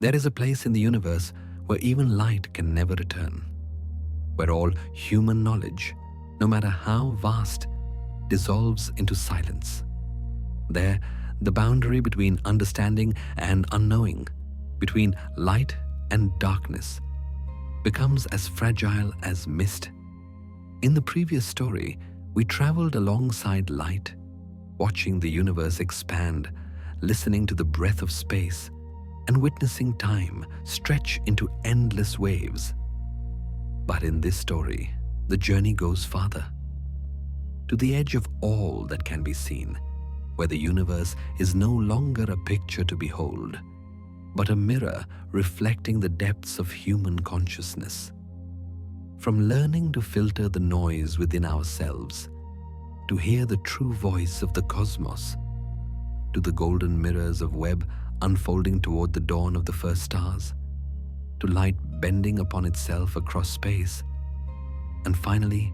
There is a place in the universe where even light can never return, where all human knowledge, no matter how vast, dissolves into silence. There, the boundary between understanding and unknowing, between light and darkness, becomes as fragile as mist. In the previous story, we traveled alongside light, watching the universe expand, listening to the breath of space, and witnessing time stretch into endless waves. But in this story, the journey goes farther, to the edge of all that can be seen, where the universe is no longer a picture to behold, but a mirror reflecting the depths of human consciousness. From learning to filter the noise within ourselves, to hear the true voice of the cosmos, to the golden mirrors of web unfolding toward the dawn of the first stars, to light bending upon itself across space, and finally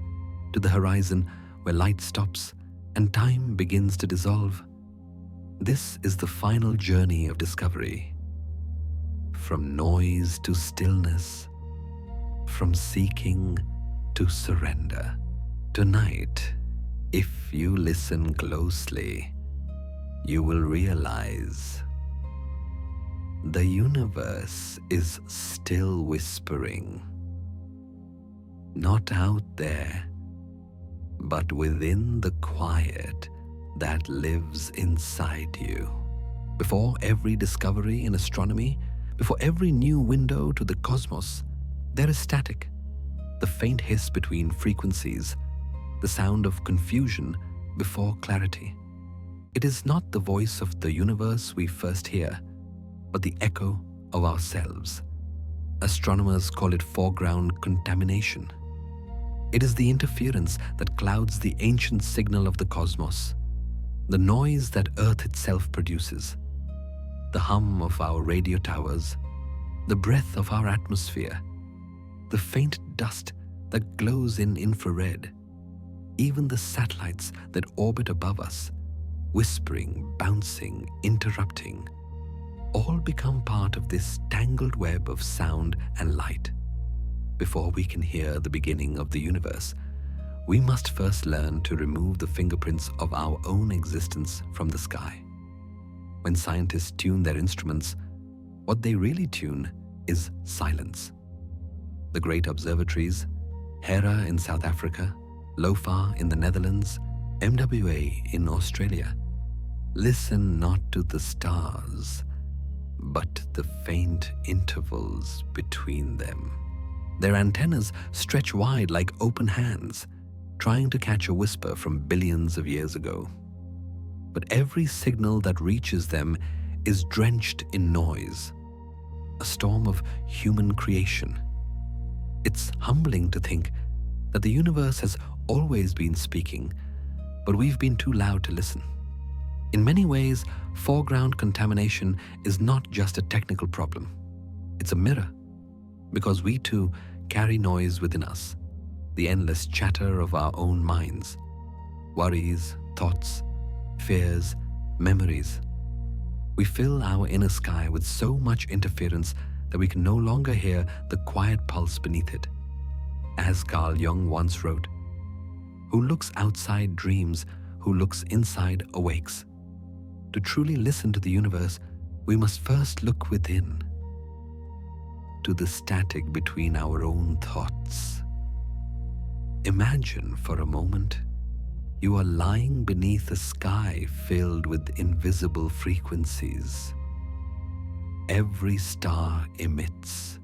to the horizon where light stops and time begins to dissolve. This is the final journey of discovery. From noise to stillness, from seeking to surrender. Tonight, if you listen closely, you will realize the universe is still whispering, not out there, but within the quiet that lives inside you. Before every discovery in astronomy, before every new window to the cosmos, there is static, the faint hiss between frequencies, the sound of confusion before clarity. It is not the voice of the universe we first hear, but the echo of ourselves. Astronomers call it foreground contamination. It is the interference that clouds the ancient signal of the cosmos, the noise that Earth itself produces, the hum of our radio towers, the breath of our atmosphere, the faint dust that glows in infrared, even the satellites that orbit above us, whispering, bouncing, interrupting, all become part of this tangled web of sound and light. Before we can hear the beginning of the universe, we must first learn to remove the fingerprints of our own existence from the sky. When scientists tune their instruments, what they really tune is silence. The great observatories, Hera in South Africa, LOFAR in the Netherlands, MWA in Australia, listen not to the stars, but the faint intervals between them. Their antennas stretch wide like open hands, trying to catch a whisper from billions of years ago. But every signal that reaches them is drenched in noise, a storm of human creation. It's humbling to think that the universe has always been speaking, but we've been too loud to listen. In many ways, foreground contamination is not just a technical problem. It's a mirror, because we too carry noise within us, the endless chatter of our own minds, worries, thoughts, fears, memories. We fill our inner sky with so much interference that we can no longer hear the quiet pulse beneath it. As Carl Jung once wrote, "Who looks outside dreams, who looks inside awakes." To truly listen to the universe, we must first look within, to the static between our own thoughts. Imagine for a moment you are lying beneath a sky filled with invisible frequencies. Every star emits,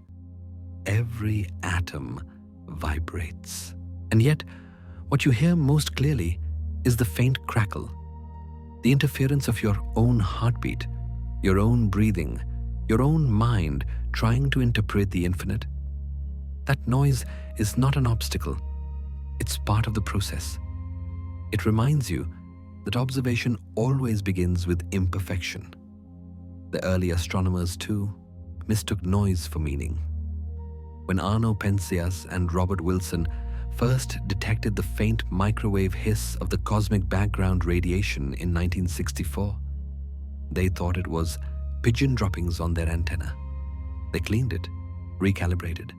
every atom vibrates. And yet, what you hear most clearly is the faint crackle, the interference of your own heartbeat, your own breathing, your own mind trying to interpret the infinite. That noise is not an obstacle. It's part of the process. It reminds you that observation always begins with imperfection. The early astronomers, too, mistook noise for meaning. When Arno Penzias and Robert Wilson first detected the faint microwave hiss of the cosmic background radiation in 1964, they thought it was pigeon droppings on their antenna. They cleaned it, recalibrated,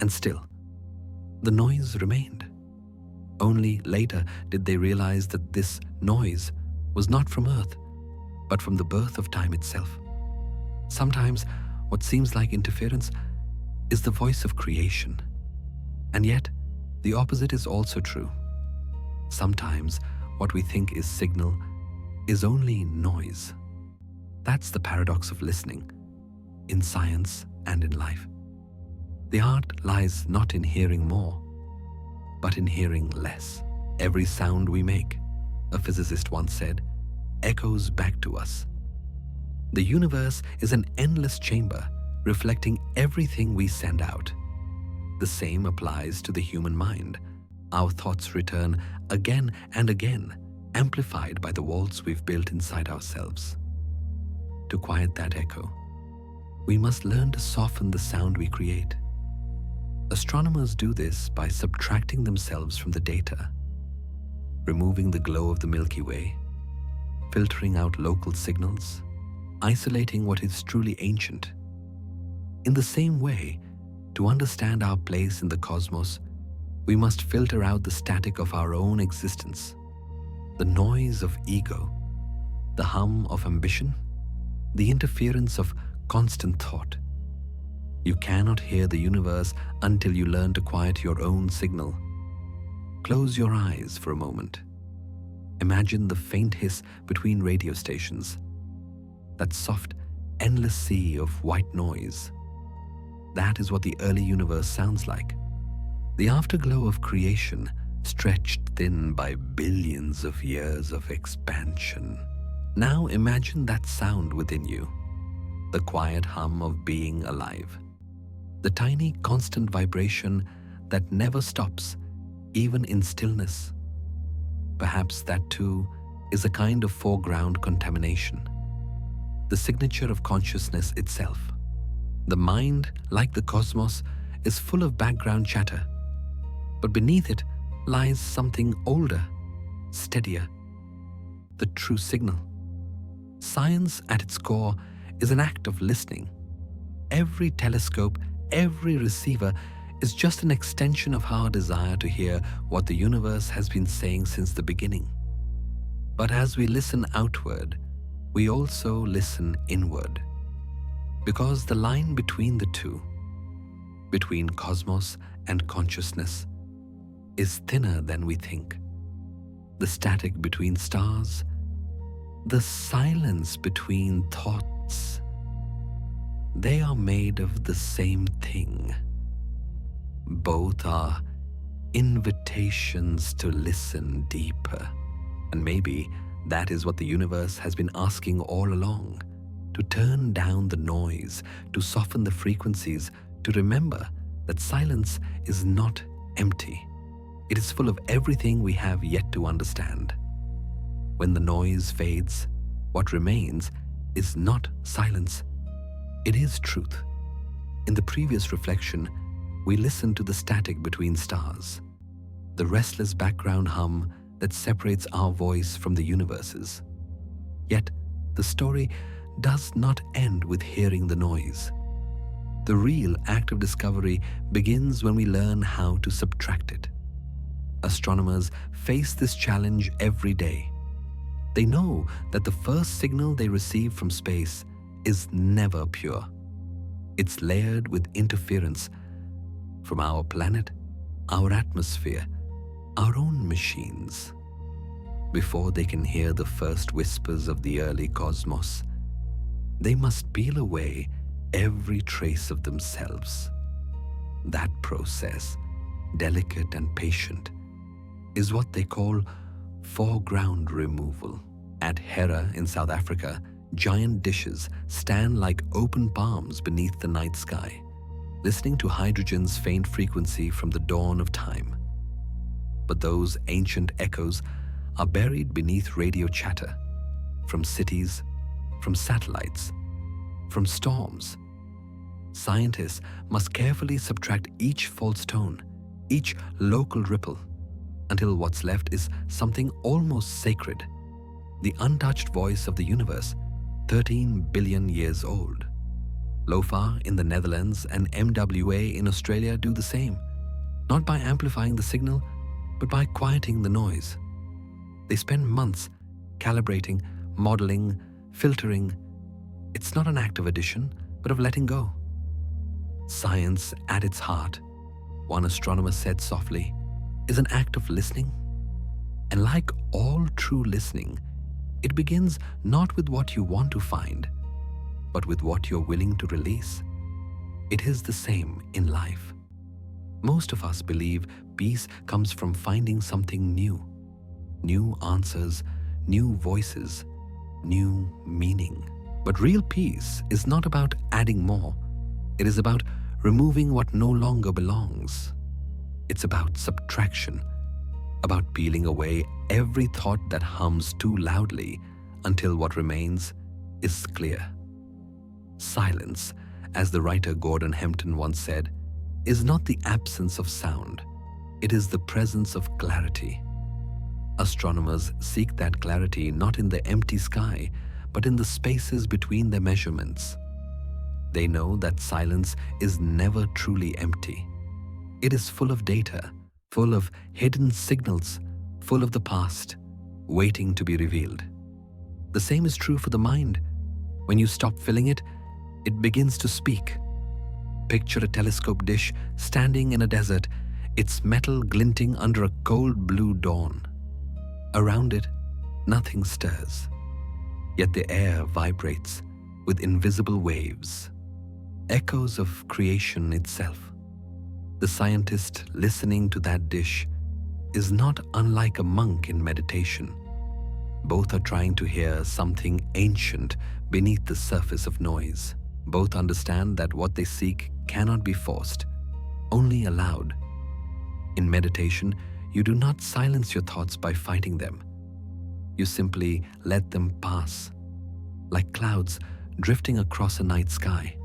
and still, the noise remained. Only later did they realize that this noise was not from Earth, but from the birth of time itself. Sometimes what seems like interference is the voice of creation. And yet, the opposite is also true. Sometimes what we think is signal is only noise. That's the paradox of listening, in science and in life. The art lies not in hearing more, but in hearing less. Every sound we make, a physicist once said, echoes back to us. The universe is an endless chamber reflecting everything we send out. The same applies to the human mind. Our thoughts return again and again, amplified by the walls we've built inside ourselves. To quiet that echo, we must learn to soften the sound we create. Astronomers do this by subtracting themselves from the data, removing the glow of the Milky Way, filtering out local signals, isolating what is truly ancient. In the same way, to understand our place in the cosmos, we must filter out the static of our own existence, the noise of ego, the hum of ambition, the interference of constant thought. You cannot hear the universe until you learn to quiet your own signal. Close your eyes for a moment. Imagine the faint hiss between radio stations, that soft, endless sea of white noise. That is what the early universe sounds like. The afterglow of creation, stretched thin by billions of years of expansion. Now imagine that sound within you, the quiet hum of being alive. The tiny constant vibration that never stops, even in stillness. Perhaps that too is a kind of foreground contamination, the signature of consciousness itself. The mind, like the cosmos, is full of background chatter, but beneath it lies something older, steadier, the true signal. Science at its core is an act of listening. Every telescope, every receiver is just an extension of our desire to hear what the universe has been saying since the beginning. But as we listen outward, we also listen inward. Because the line between the two, between cosmos and consciousness, is thinner than we think. The static between stars, the silence between thoughts, they are made of the same thing. Both are invitations to listen deeper. And maybe that is what the universe has been asking all along, to turn down the noise, to soften the frequencies, to remember that silence is not empty. It is full of everything we have yet to understand. When the noise fades, what remains is not silence. It is truth. In the previous reflection, we listened to the static between stars, the restless background hum that separates our voice from the universe's. Yet, the story does not end with hearing the noise. The real act of discovery begins when we learn how to subtract it. Astronomers face this challenge every day. They know that the first signal they receive from space is never pure. It's layered with interference from our planet, our atmosphere, our own machines. Before they can hear the first whispers of the early cosmos, they must peel away every trace of themselves. That process, delicate and patient, is what they call foreground removal. At Hera in South Africa, giant dishes stand like open palms beneath the night sky, listening to hydrogen's faint frequency from the dawn of time. But those ancient echoes are buried beneath radio chatter from cities, from satellites, from storms. Scientists must carefully subtract each false tone, each local ripple, until what's left is something almost sacred, the untouched voice of the universe, 13 billion years old. LOFA in the Netherlands and MWA in Australia do the same, not by amplifying the signal, but by quieting the noise. They spend months calibrating, modeling, filtering. It's not an act of addition, but of letting go. Science at its heart, one astronomer said softly, is an act of listening. And like all true listening, it begins not with what you want to find, but with what you're willing to release. It is the same in life. Most of us believe peace comes from finding something new. New answers, new voices, new meaning. But real peace is not about adding more. It is about removing what no longer belongs. It's about subtraction, about peeling away every thought that hums too loudly until what remains is clear. Silence, as the writer Gordon Hempton once said, is not the absence of sound. It is the presence of clarity. Astronomers seek that clarity not in the empty sky, but in the spaces between their measurements. They know that silence is never truly empty. It is full of data, full of hidden signals, full of the past, waiting to be revealed. The same is true for the mind. When you stop filling it, it begins to speak. Picture a telescope dish standing in a desert, its metal glinting under a cold blue dawn. Around it, nothing stirs. Yet the air vibrates with invisible waves, echoes of creation itself. The scientist listening to that dish is not unlike a monk in meditation. Both are trying to hear something ancient beneath the surface of noise. Both understand that what they seek cannot be forced, only allowed. In meditation, you do not silence your thoughts by fighting them. You simply let them pass, like clouds drifting across a night sky.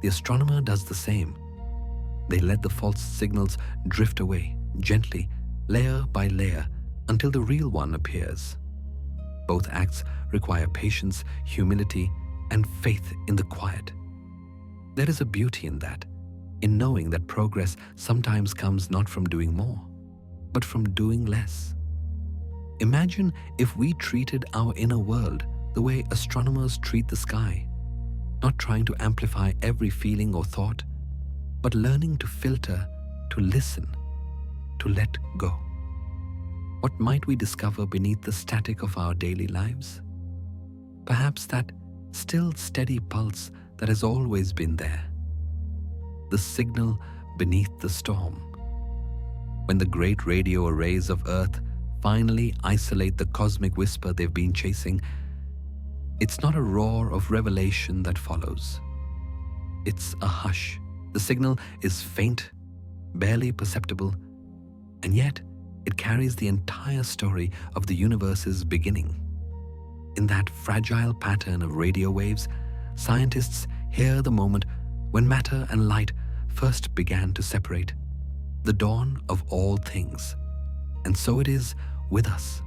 The astronomer does the same. They let the false signals drift away, gently, layer by layer, until the real one appears. Both acts require patience, humility, and faith in the quiet. There is a beauty in that, in knowing that progress sometimes comes not from doing more, but from doing less. Imagine if we treated our inner world the way astronomers treat the sky, not trying to amplify every feeling or thought, but learning to filter, to listen, to let go. What might we discover beneath the static of our daily lives? Perhaps that still steady pulse that has always been there. The signal beneath the storm. When the great radio arrays of Earth finally isolate the cosmic whisper they've been chasing, it's not a roar of revelation that follows. It's a hush. The signal is faint, barely perceptible, and yet it carries the entire story of the universe's beginning. In that fragile pattern of radio waves, scientists hear the moment when matter and light first began to separate, the dawn of all things. And so it is with us.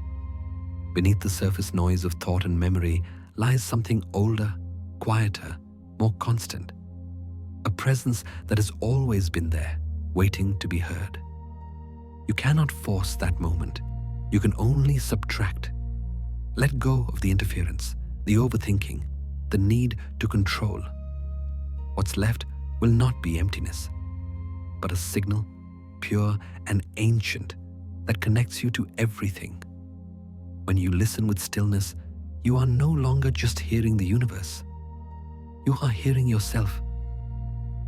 Beneath the surface noise of thought and memory lies something older, quieter, more constant. A presence that has always been there, waiting to be heard. You cannot force that moment. You can only subtract. Let go of the interference, the overthinking, the need to control. What's left will not be emptiness, but a signal, pure and ancient, that connects you to everything. When you listen with stillness, you are no longer just hearing the universe. You are hearing yourself,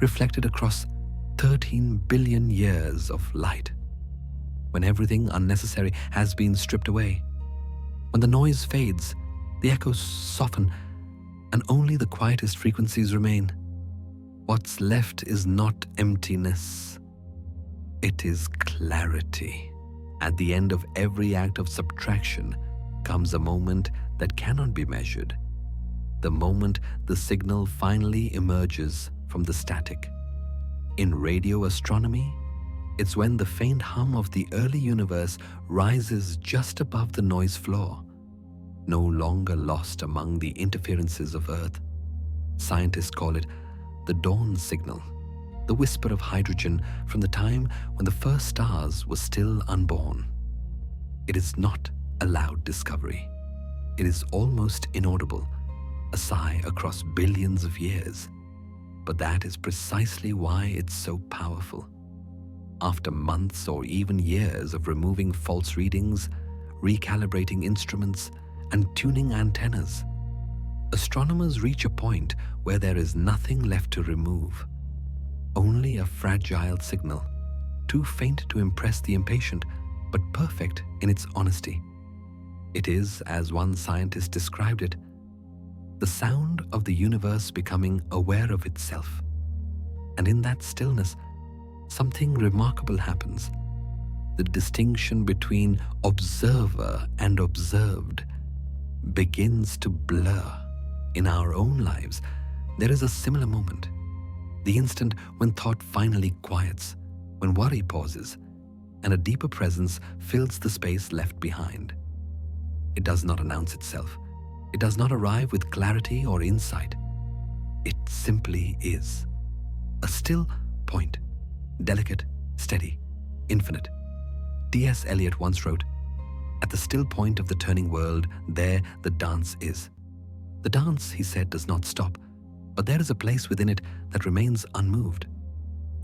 reflected across 13 billion years of light. When everything unnecessary has been stripped away, when the noise fades, the echoes soften, and only the quietest frequencies remain, what's left is not emptiness. It is clarity. At the end of every act of subtraction comes a moment that cannot be measured. The moment the signal finally emerges from the static. In radio astronomy, it's when the faint hum of the early universe rises just above the noise floor, no longer lost among the interferences of Earth. Scientists call it the dawn signal, the whisper of hydrogen from the time when the first stars were still unborn. It is not a loud discovery. It is almost inaudible, a sigh across billions of years. But that is precisely why it's so powerful. After months or even years of removing false readings, recalibrating instruments, and tuning antennas, astronomers reach a point where there is nothing left to remove. Only a fragile signal, too faint to impress the impatient, but perfect in its honesty. It is, as one scientist described it, the sound of the universe becoming aware of itself. And in that stillness, something remarkable happens. The distinction between observer and observed begins to blur. In our own lives, there is a similar moment. The instant when thought finally quiets, when worry pauses, and a deeper presence fills the space left behind. It does not announce itself. It does not arrive with clarity or insight. It simply is. A still point, delicate, steady, infinite. T.S. Eliot once wrote, "At the still point of the turning world, there the dance is." The dance, he said, does not stop, but there is a place within it that remains unmoved.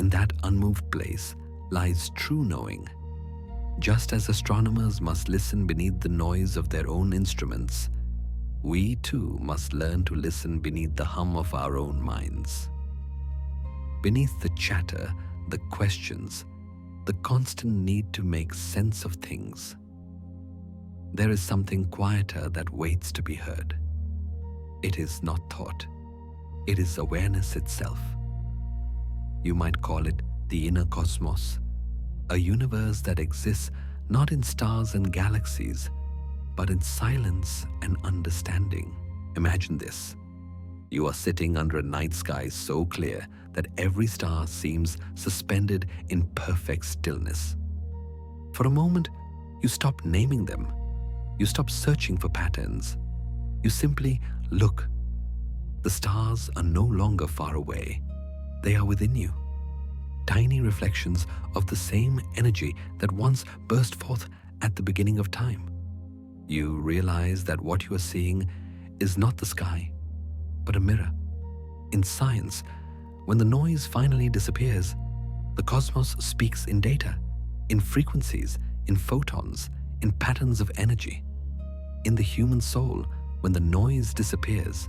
In that unmoved place lies true knowing. Just as astronomers must listen beneath the noise of their own instruments, we too must learn to listen beneath the hum of our own minds. Beneath the chatter, the questions, the constant need to make sense of things, there is something quieter that waits to be heard. It is not thought. It is awareness itself. You might call it the inner cosmos, a universe that exists not in stars and galaxies, but in silence and understanding. Imagine this. You are sitting under a night sky so clear that every star seems suspended in perfect stillness. For a moment, you stop naming them. You stop searching for patterns. You simply look. The stars are no longer far away. They are within you. Tiny reflections of the same energy that once burst forth at the beginning of time. You realize that what you are seeing is not the sky, but a mirror. In science, when the noise finally disappears, the cosmos speaks in data, in frequencies, in photons, in patterns of energy. In the human soul, when the noise disappears,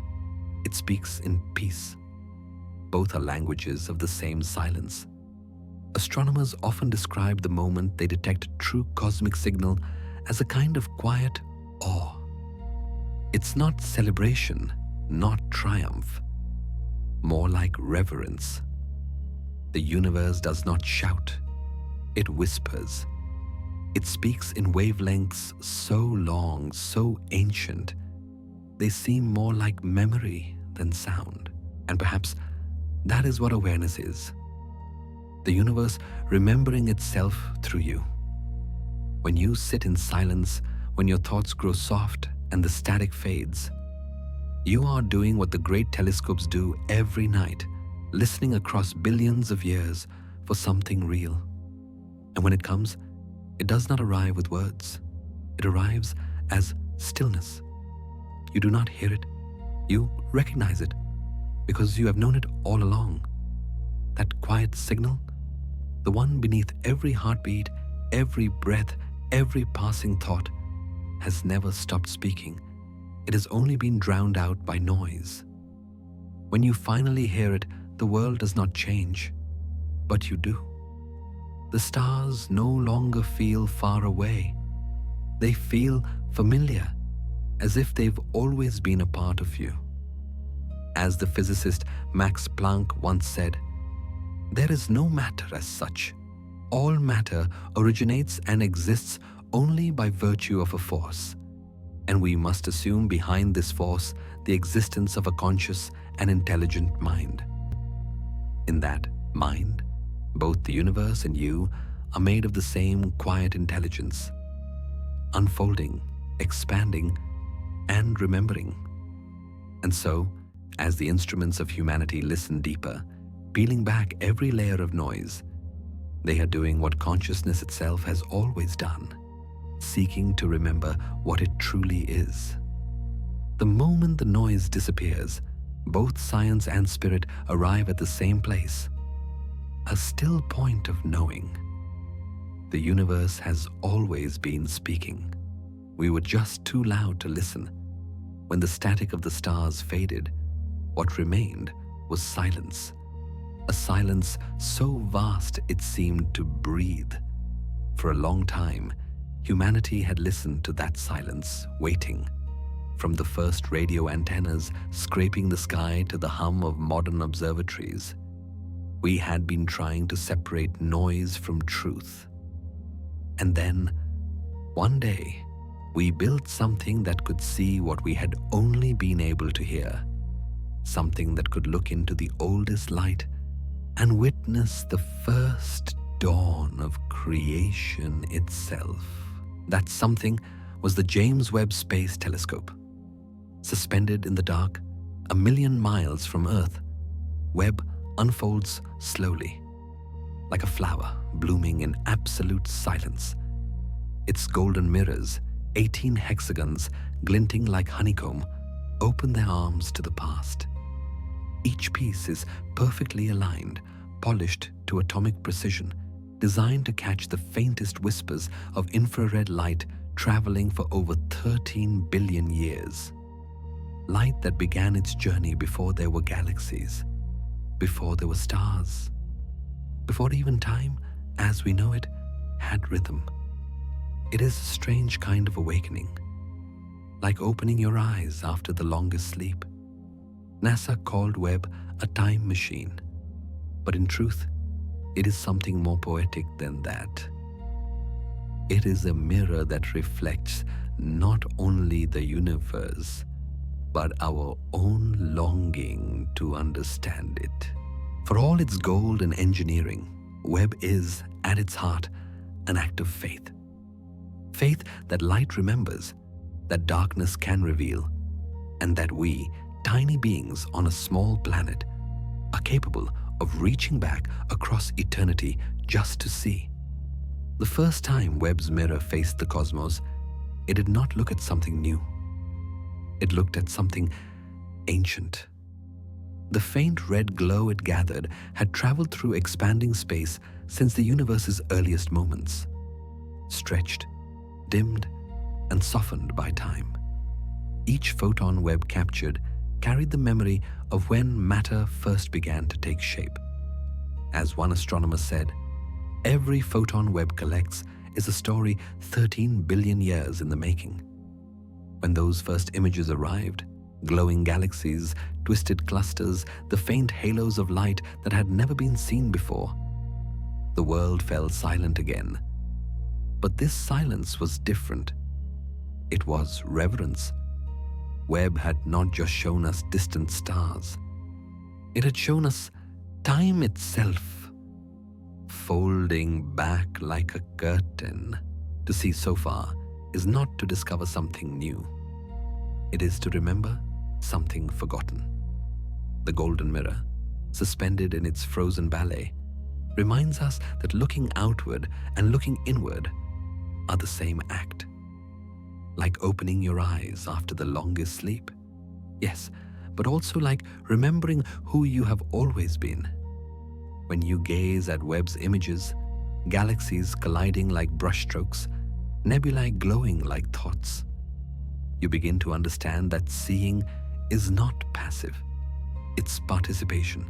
it speaks in peace. Both are languages of the same silence. Astronomers often describe the moment they detect a true cosmic signal as a kind of quiet awe. It's not celebration, not triumph, more like reverence. The universe does not shout, it whispers. It speaks in wavelengths so long, so ancient, they seem more like memory than sound. And perhaps that is what awareness is. The universe remembering itself through you. When you sit in silence, when your thoughts grow soft and the static fades, you are doing what the great telescopes do every night, listening across billions of years for something real. And when it comes, it does not arrive with words. It arrives as stillness. You do not hear it. You recognize it because you have known it all along. That quiet signal, the one beneath every heartbeat, every breath, every passing thought, has never stopped speaking. It has only been drowned out by noise. When you finally hear it, the world does not change, but you do. The stars no longer feel far away. They feel familiar, as if they've always been a part of you. As the physicist Max Planck once said, "There is no matter as such. All matter originates and exists only by virtue of a force, and we must assume behind this force the existence of a conscious and intelligent mind. In that mind, both the universe and you are made of the same quiet intelligence, unfolding, expanding, and remembering. And so, As the instruments of humanity listen deeper, peeling back every layer of noise, they are doing what consciousness itself has always done, seeking to remember what it truly is. The moment the noise disappears, both science and spirit arrive at the same place, a still point of knowing. The universe has always been speaking. We were just too loud to listen. When the static of the stars faded, what remained was silence. A silence so vast it seemed to breathe. For a long time, humanity had listened to that silence, waiting. From the first radio antennas scraping the sky to the hum of modern observatories, we had been trying to separate noise from truth. And then, one day, we built something that could see what we had only been able to hear, something that could look into the oldest light and witness the first dawn of creation itself. That something was the James Webb Space Telescope. Suspended in the dark, 1,000,000 miles from Earth, Webb unfolds slowly, like a flower blooming in absolute silence. Its golden mirrors, 18 hexagons glinting like honeycomb, open their arms to the past. Each piece is perfectly aligned, polished to atomic precision, designed to catch the faintest whispers of infrared light traveling for over 13 billion years. Light that began its journey before there were galaxies, before there were stars, before even time, as we know it, had rhythm. It is a strange kind of awakening, like opening your eyes after the longest sleep. NASA called Webb a time machine, but in truth, it is something more poetic than that. It is a mirror that reflects not only the universe, but our own longing to understand it. For all its gold and engineering, Webb is, at its heart, an act of faith. Faith that light remembers, that darkness can reveal, and that we, tiny beings on a small planet, are capable of reaching back across eternity just to see. The first time Webb's mirror faced the cosmos, it did not look at something new. It looked at something ancient. The faint red glow it gathered had traveled through expanding space since the universe's earliest moments, stretched, dimmed, and softened by time. Each photon Webb captured carried the memory of when matter first began to take shape. As one astronomer said, every photon Webb collects is a story 13 billion years in the making. When those first images arrived, glowing galaxies, twisted clusters, the faint halos of light that had never been seen before, the world fell silent again. But this silence was different. It was reverence. Webb had not just shown us distant stars. It had shown us time itself, folding back like a curtain. To see so far is not to discover something new. It is to remember something forgotten. The golden mirror, suspended in its frozen ballet, reminds us that looking outward and looking inward are the same act. Like opening your eyes after the longest sleep. Yes, but also like remembering who you have always been. When you gaze at Webb's images, galaxies colliding like brushstrokes, nebulae glowing like thoughts, you begin to understand that seeing is not passive. It's participation.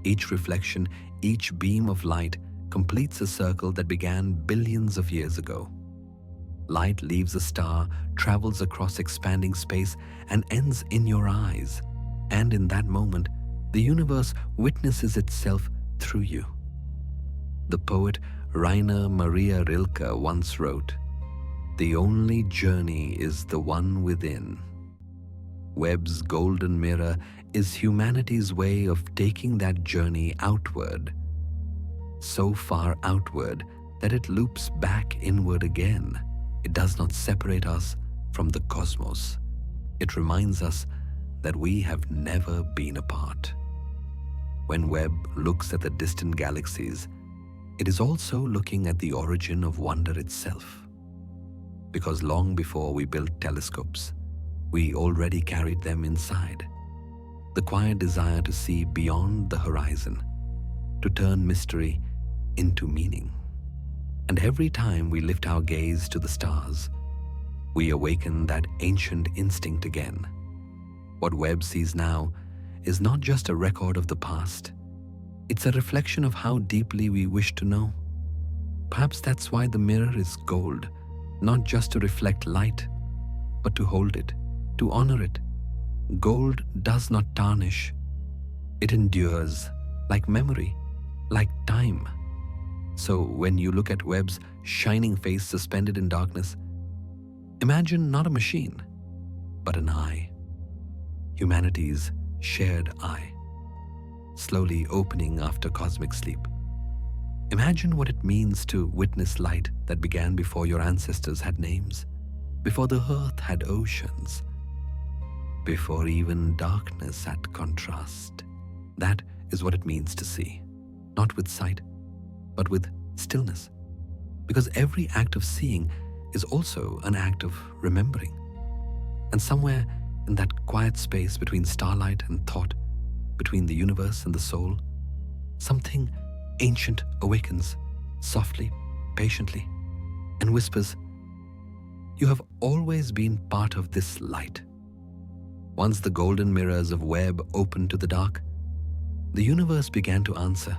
Each reflection, each beam of light completes a circle that began billions of years ago. Light leaves a star, travels across expanding space, and ends in your eyes. And in that moment, the universe witnesses itself through you. The poet Rainer Maria Rilke once wrote, "The only journey is the one within." Webb's golden mirror is humanity's way of taking that journey outward, so far outward that it loops back inward again. It does not separate us from the cosmos. It reminds us that we have never been apart. When Webb looks at the distant galaxies, it is also looking at the origin of wonder itself. Because long before we built telescopes, we already carried them inside. The quiet desire to see beyond the horizon, to turn mystery into meaning. And every time we lift our gaze to the stars, we awaken that ancient instinct again. What Webb sees now is not just a record of the past, it's a reflection of how deeply we wish to know. Perhaps that's why the mirror is gold, not just to reflect light, but to hold it, to honor it. Gold does not tarnish. It endures, like memory, like time. So when you look at Webb's shining face suspended in darkness, imagine not a machine, but an eye. Humanity's shared eye, slowly opening after cosmic sleep. Imagine what it means to witness light that began before your ancestors had names, before the earth had oceans, before even darkness had contrast. That is what it means to see, not with sight, but with stillness. Because every act of seeing is also an act of remembering. And somewhere in that quiet space between starlight and thought, between the universe and the soul, something ancient awakens, softly, patiently, and whispers, "You have always been part of this light." Once the golden mirrors of Webb opened to the dark, the universe began to answer,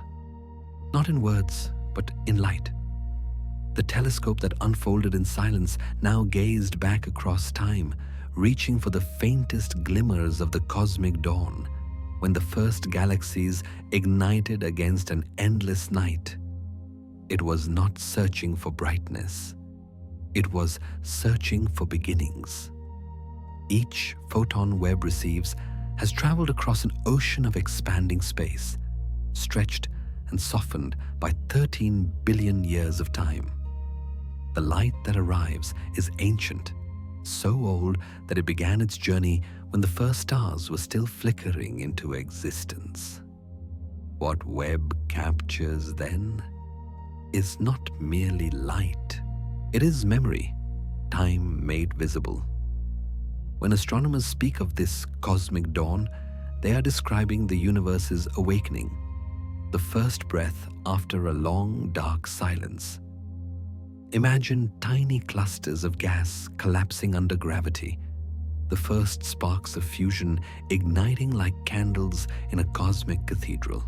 not in words, but in light. The telescope that unfolded in silence now gazed back across time, reaching for the faintest glimmers of the cosmic dawn, when the first galaxies ignited against an endless night. It was not searching for brightness. It was searching for beginnings. Each photon Webb receives has traveled across an ocean of expanding space, stretched and softened by 13 billion years of time. The light that arrives is ancient, so old that it began its journey when the first stars were still flickering into existence. What Webb captures then is not merely light. It is memory, time made visible. When astronomers speak of this cosmic dawn, they are describing the universe's awakening, the first breath after a long, dark silence. Imagine tiny clusters of gas collapsing under gravity, the first sparks of fusion igniting like candles in a cosmic cathedral.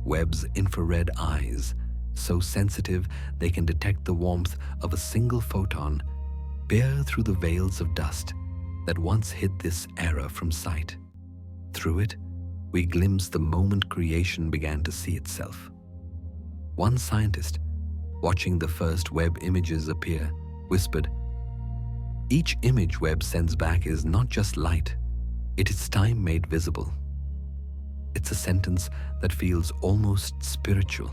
Webb's infrared eyes, so sensitive they can detect the warmth of a single photon, peer through the veils of dust that once hid this era from sight. Through it, we glimpse the moment creation began to see itself. One scientist, watching the first Webb images appear, whispered, "Each image Webb sends back is not just light, it is time made visible." It's a sentence that feels almost spiritual.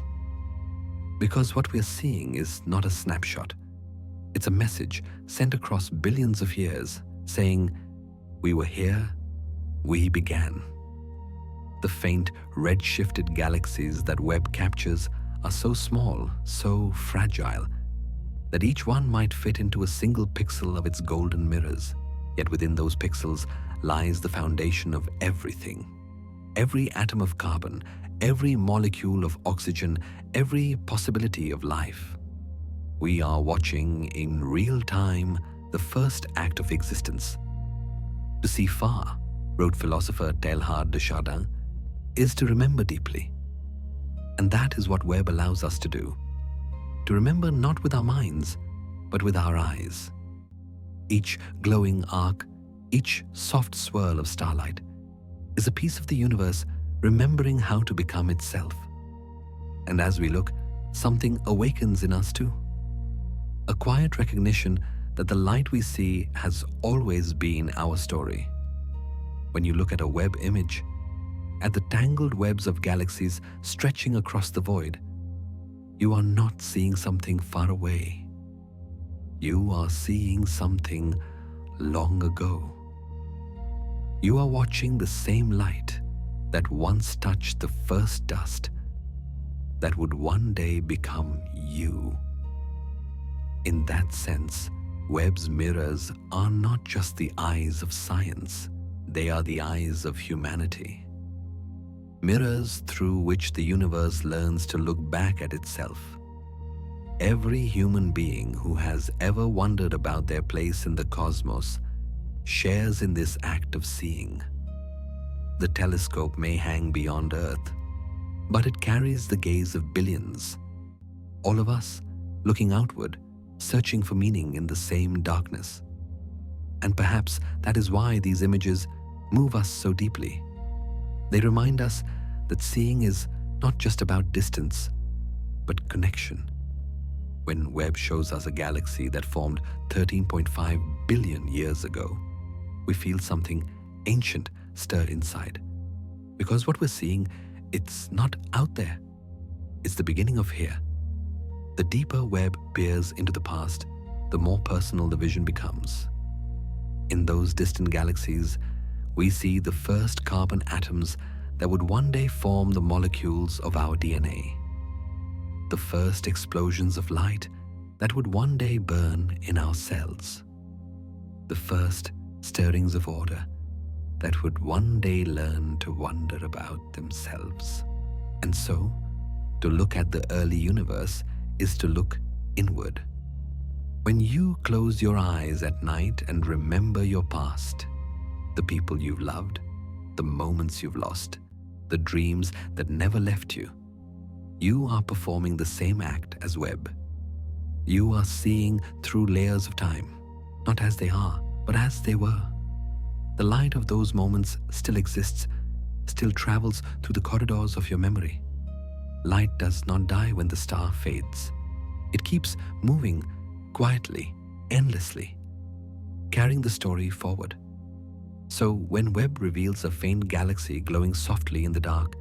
Because what we're seeing is not a snapshot. It's a message sent across billions of years saying, "We were here, we began." The faint, red-shifted galaxies that Webb captures are so small, so fragile, that each one might fit into a single pixel of its golden mirrors. Yet within those pixels lies the foundation of everything. Every atom of carbon, every molecule of oxygen, every possibility of life. We are watching in real time the first act of existence. To see far, wrote philosopher Teilhard de Chardin, is to remember deeply. And that is what Webb allows us to do. To remember not with our minds, but with our eyes. Each glowing arc, each soft swirl of starlight is a piece of the universe remembering how to become itself. And as we look, something awakens in us too. A quiet recognition that the light we see has always been our story. When you look at a Webb image, at the tangled webs of galaxies stretching across the void, you are not seeing something far away. You are seeing something long ago. You are watching the same light that once touched the first dust that would one day become you. In that sense, Webb's mirrors are not just the eyes of science, they are the eyes of humanity. Mirrors through which the universe learns to look back at itself. Every human being who has ever wondered about their place in the cosmos shares in this act of seeing. The telescope may hang beyond Earth, but it carries the gaze of billions. All of us looking outward, searching for meaning in the same darkness. And perhaps that is why these images move us so deeply. They remind us that seeing is not just about distance, but connection. When Webb shows us a galaxy that formed 13.5 billion years ago, we feel something ancient stir inside. Because what we're seeing, it's not out there. It's the beginning of here. The deeper Webb peers into the past, the more personal the vision becomes. In those distant galaxies, we see the first carbon atoms that would one day form the molecules of our DNA. The first explosions of light that would one day burn in our cells. The first stirrings of order that would one day learn to wonder about themselves. And so, to look at the early universe is to look inward. When you close your eyes at night and remember your past, the people you've loved, the moments you've lost, the dreams that never left you, you are performing the same act as Webb. You are seeing through layers of time, not as they are, but as they were. The light of those moments still exists, still travels through the corridors of your memory. Light does not die when the star fades. It keeps moving quietly, endlessly, carrying the story forward. So when Webb reveals a faint galaxy glowing softly in the dark,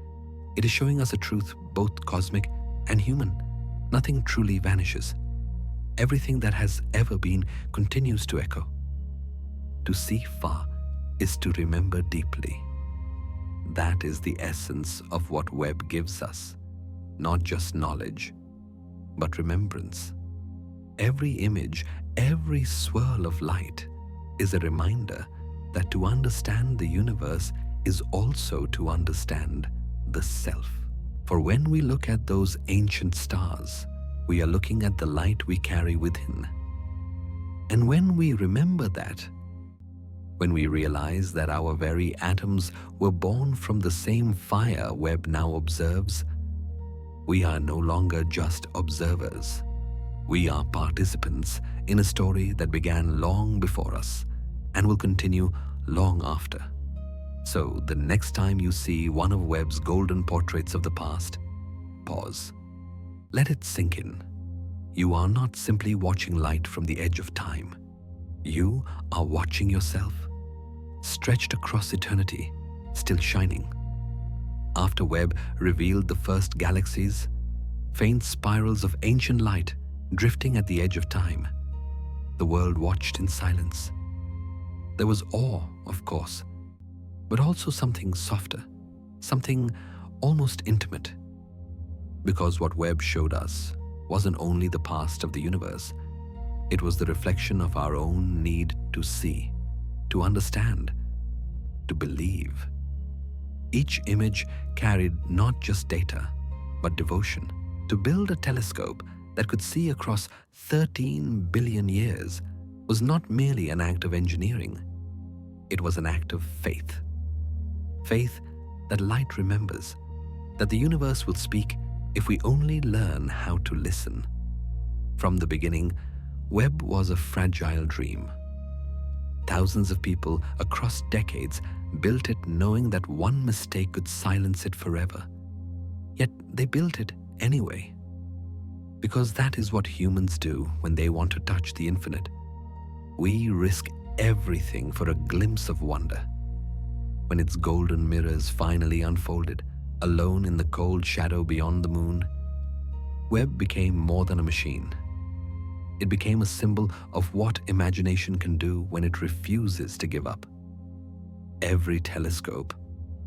it is showing us a truth both cosmic and human. Nothing truly vanishes. Everything that has ever been continues to echo. To see far is to remember deeply. That is the essence of what Webb gives us. Not just knowledge, but remembrance. Every image, every swirl of light is a reminder that to understand the universe is also to understand the self. For when we look at those ancient stars, we are looking at the light we carry within. And when we remember that, when we realize that our very atoms were born from the same fire Webb now observes, we are no longer just observers. We are participants in a story that began long before us and will continue long after. So the next time you see one of Webb's golden portraits of the past, pause. Let it sink in. You are not simply watching light from the edge of time. You are watching yourself, stretched across eternity, still shining. After Webb revealed the first galaxies, faint spirals of ancient light drifting at the edge of time, the world watched in silence. There was awe, of course, but also something softer, something almost intimate. Because what Webb showed us wasn't only the past of the universe, it was the reflection of our own need to see, to understand, to believe. Each image carried not just data, but devotion. To build a telescope that could see across 13 billion years was not merely an act of engineering. It was an act of faith. Faith that light remembers, that the universe will speak if we only learn how to listen. From the beginning, Webb was a fragile dream. Thousands of people across decades built it knowing that one mistake could silence it forever. Yet they built it anyway. Because that is what humans do when they want to touch the infinite. We risk everything for a glimpse of wonder. When its golden mirrors finally unfolded, alone in the cold shadow beyond the moon, Webb became more than a machine. It became a symbol of what imagination can do when it refuses to give up. Every telescope,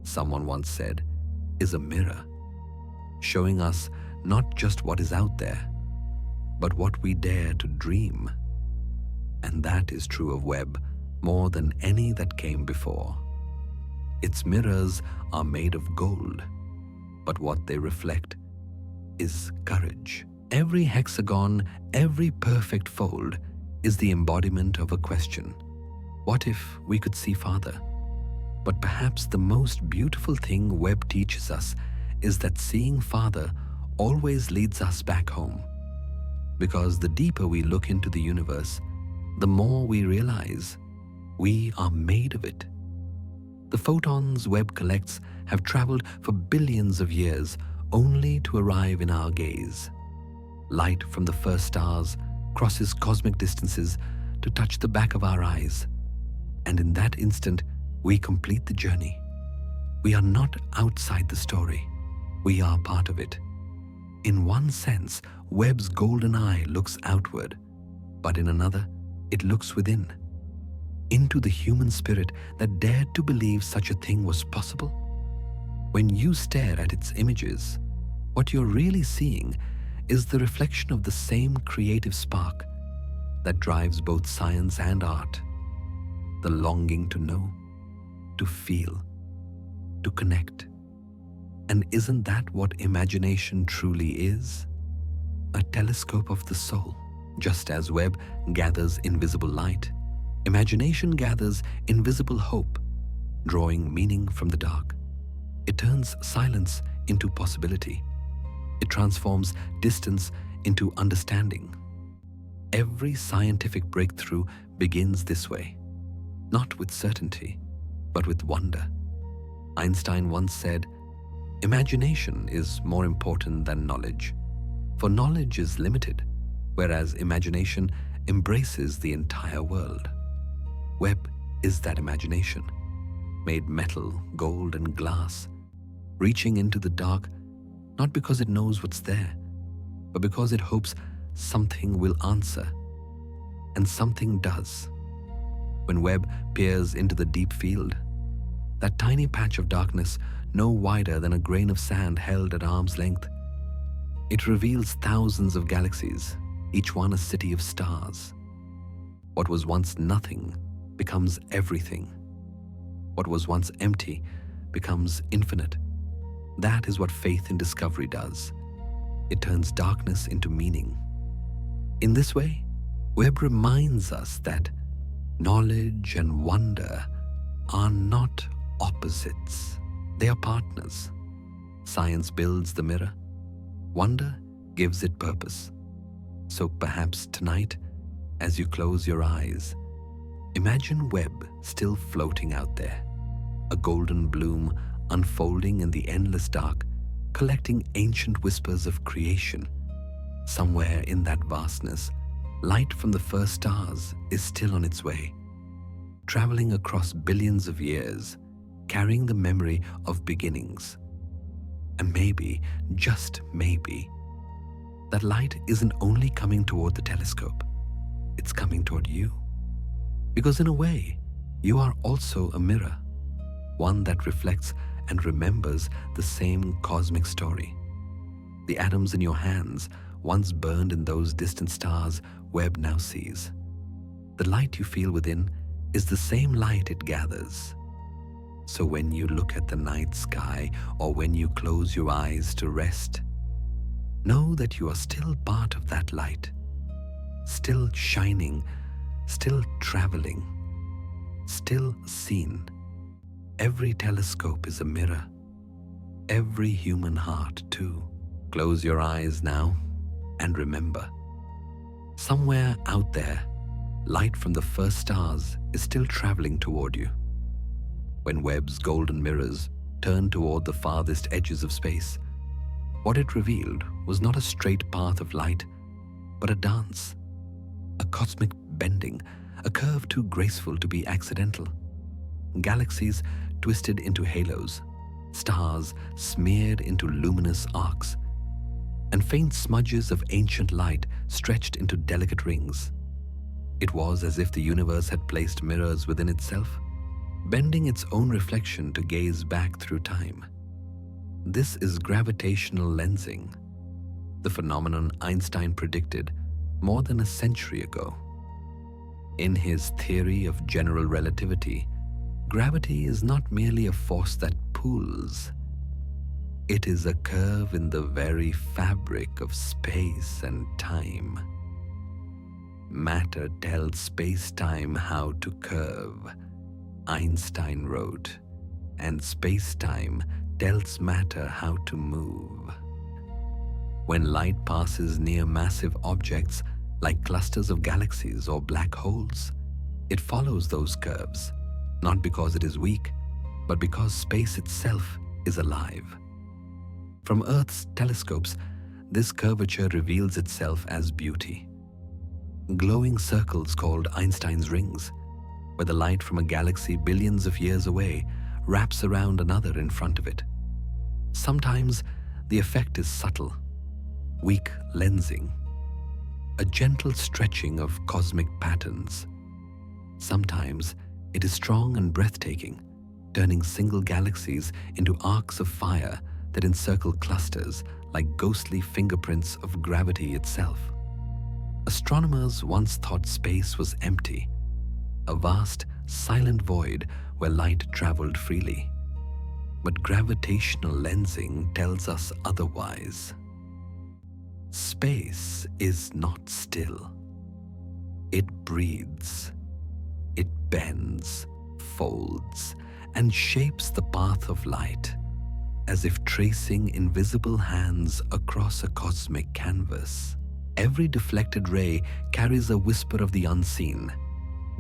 someone once said, is a mirror, showing us not just what is out there, but what we dare to dream. And that is true of Webb more than any that came before. Its mirrors are made of gold, but what they reflect is courage. Every hexagon, every perfect fold is the embodiment of a question. What if we could see farther? But perhaps the most beautiful thing Webb teaches us is that seeing farther always leads us back home. Because the deeper we look into the universe, the more we realize we are made of it. The photons Webb collects have traveled for billions of years only to arrive in our gaze. Light from the first stars crosses cosmic distances to touch the back of our eyes. And in that instant, we complete the journey. We are not outside the story. We are part of it. In one sense, Webb's golden eye looks outward, but in another, it looks within, into the human spirit that dared to believe such a thing was possible. When you stare at its images, what you're really seeing is the reflection of the same creative spark that drives both science and art, the longing to know, to feel, to connect. And isn't that what imagination truly is? A telescope of the soul. Just as Webb gathers invisible light, imagination gathers invisible hope, drawing meaning from the dark. It turns silence into possibility. It transforms distance into understanding. Every scientific breakthrough begins this way, not with certainty, but with wonder. Einstein once said, "Imagination is more important than knowledge, for knowledge is limited, whereas imagination embraces the entire world." Webb is that imagination, made metal, gold, and glass, reaching into the dark not because it knows what's there, but because it hopes something will answer. And something does. When Webb peers into the deep field, that tiny patch of darkness no wider than a grain of sand held at arm's length, it reveals thousands of galaxies, each one a city of stars. What was once nothing becomes everything. What was once empty becomes infinite. That is what faith in discovery does. It turns darkness into meaning. In this way, Webb reminds us that knowledge and wonder are not opposites. They are partners. Science builds the mirror. Wonder gives it purpose. So perhaps tonight, as you close your eyes, imagine Webb still floating out there, a golden bloom unfolding in the endless dark, collecting ancient whispers of creation. Somewhere in that vastness, light from the first stars is still on its way, traveling across billions of years, carrying the memory of beginnings. And maybe, just maybe, that light isn't only coming toward the telescope, it's coming toward you. Because in a way, you are also a mirror, one that reflects and remembers the same cosmic story. The atoms in your hands once burned in those distant stars Webb now sees. The light you feel within is the same light it gathers. So when you look at the night sky or when you close your eyes to rest, know that you are still part of that light, still shining, still traveling, still seen. Every telescope is a mirror. Every human heart too. Close your eyes now and remember. Somewhere out there, light from the first stars is still traveling toward you. When Webb's golden mirrors turned toward the farthest edges of space, what it revealed was not a straight path of light, but a dance, a cosmic bending, a curve too graceful to be accidental. Galaxies twisted into halos, stars smeared into luminous arcs, and faint smudges of ancient light stretched into delicate rings. It was as if the universe had placed mirrors within itself, bending its own reflection to gaze back through time. This is gravitational lensing, the phenomenon Einstein predicted more than a century ago. In his theory of general relativity, gravity is not merely a force that pulls. It is a curve in the very fabric of space and time. Matter tells space-time how to curve, Einstein wrote, and space-time tells matter how to move. When light passes near massive objects like clusters of galaxies or black holes, it follows those curves, not because it is weak, but because space itself is alive. From Earth's telescopes, this curvature reveals itself as beauty. Glowing circles called Einstein's rings, where the light from a galaxy billions of years away wraps around another in front of it. Sometimes the effect is subtle, weak lensing, a gentle stretching of cosmic patterns. Sometimes it is strong and breathtaking, turning single galaxies into arcs of fire that encircle clusters like ghostly fingerprints of gravity itself. Astronomers once thought space was empty, a vast, silent void where light traveled freely. But gravitational lensing tells us otherwise. Space is not still. It breathes. It bends, folds, and shapes the path of light, as if tracing invisible hands across a cosmic canvas. Every deflected ray carries a whisper of the unseen,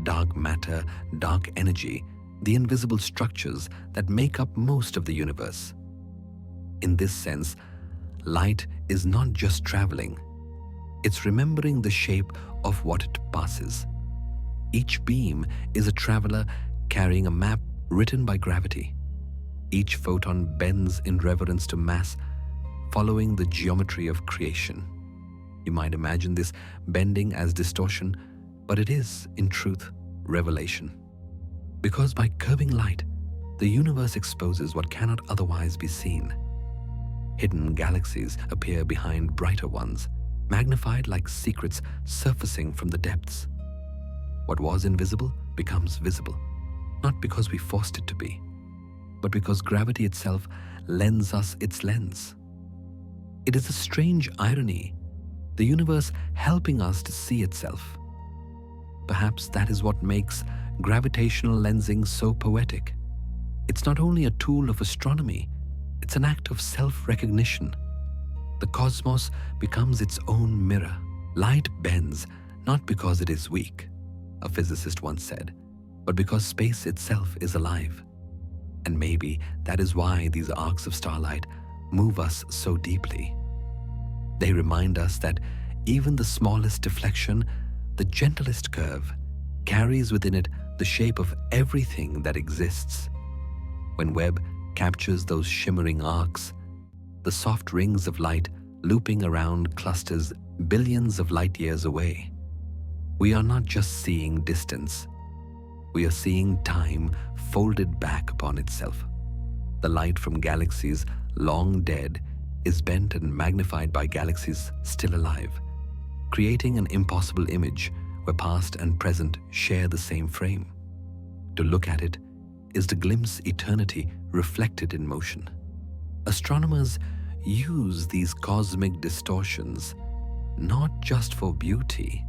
dark matter, dark energy, the invisible structures that make up most of the universe. In this sense, light is not just traveling, it's remembering the shape of what it passes. Each beam is a traveler carrying a map written by gravity. Each photon bends in reverence to mass, following the geometry of creation. You might imagine this bending as distortion, but it is, in truth, revelation. Because by curving light, the universe exposes what cannot otherwise be seen. Hidden galaxies appear behind brighter ones, magnified like secrets surfacing from the depths. What was invisible becomes visible, not because we forced it to be, but because gravity itself lends us its lens. It is a strange irony, the universe helping us to see itself. Perhaps that is what makes gravitational lensing so poetic. It's not only a tool of astronomy, it's an act of self-recognition. The cosmos becomes its own mirror. Light bends not because it is weak, a physicist once said, but because space itself is alive. And maybe that is why these arcs of starlight move us so deeply. They remind us that even the smallest deflection, the gentlest curve, carries within it the shape of everything that exists. When Webb captures those shimmering arcs, the soft rings of light looping around clusters billions of light years away, we are not just seeing distance, we are seeing time folded back upon itself. The light from galaxies long dead is bent and magnified by galaxies still alive, creating an impossible image where past and present share the same frame. To look at it is to glimpse eternity reflected in motion. Astronomers use these cosmic distortions not just for beauty,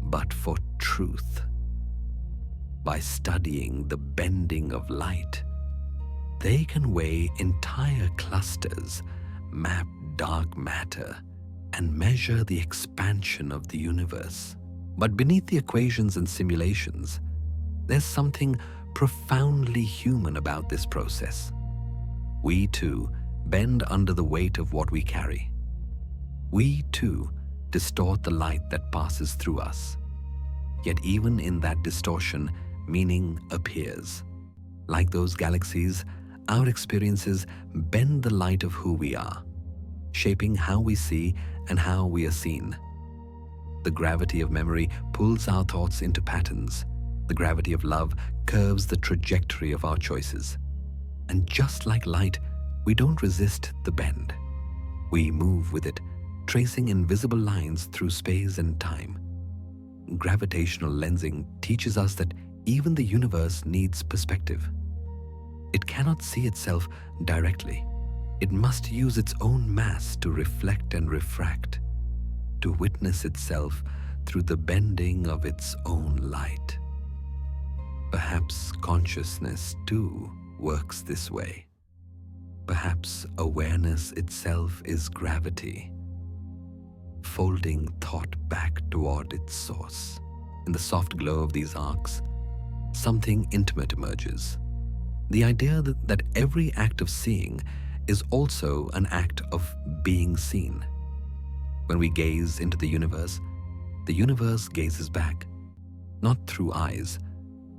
but for truth. By studying the bending of light, they can weigh entire clusters, map dark matter, and measure the expansion of the universe. But beneath the equations and simulations, there's something profoundly human about this process. We too bend under the weight of what we carry. We too distort the light that passes through us. Yet even in that distortion, meaning appears. Like those galaxies, our experiences bend the light of who we are, shaping how we see and how we are seen. The gravity of memory pulls our thoughts into patterns, The gravity of love curves the trajectory of our choices. And just like light, we don't resist the bend. We move with it, tracing invisible lines through space and time. Gravitational lensing teaches us that even the universe needs perspective. It cannot see itself directly. It must use its own mass to reflect and refract, to witness itself through the bending of its own light. Perhaps consciousness too works this way. Perhaps awareness itself is gravity, folding thought back toward its source. In the soft glow of these arcs, something intimate emerges. The idea that every act of seeing is also an act of being seen. When we gaze into the universe gazes back, not through eyes,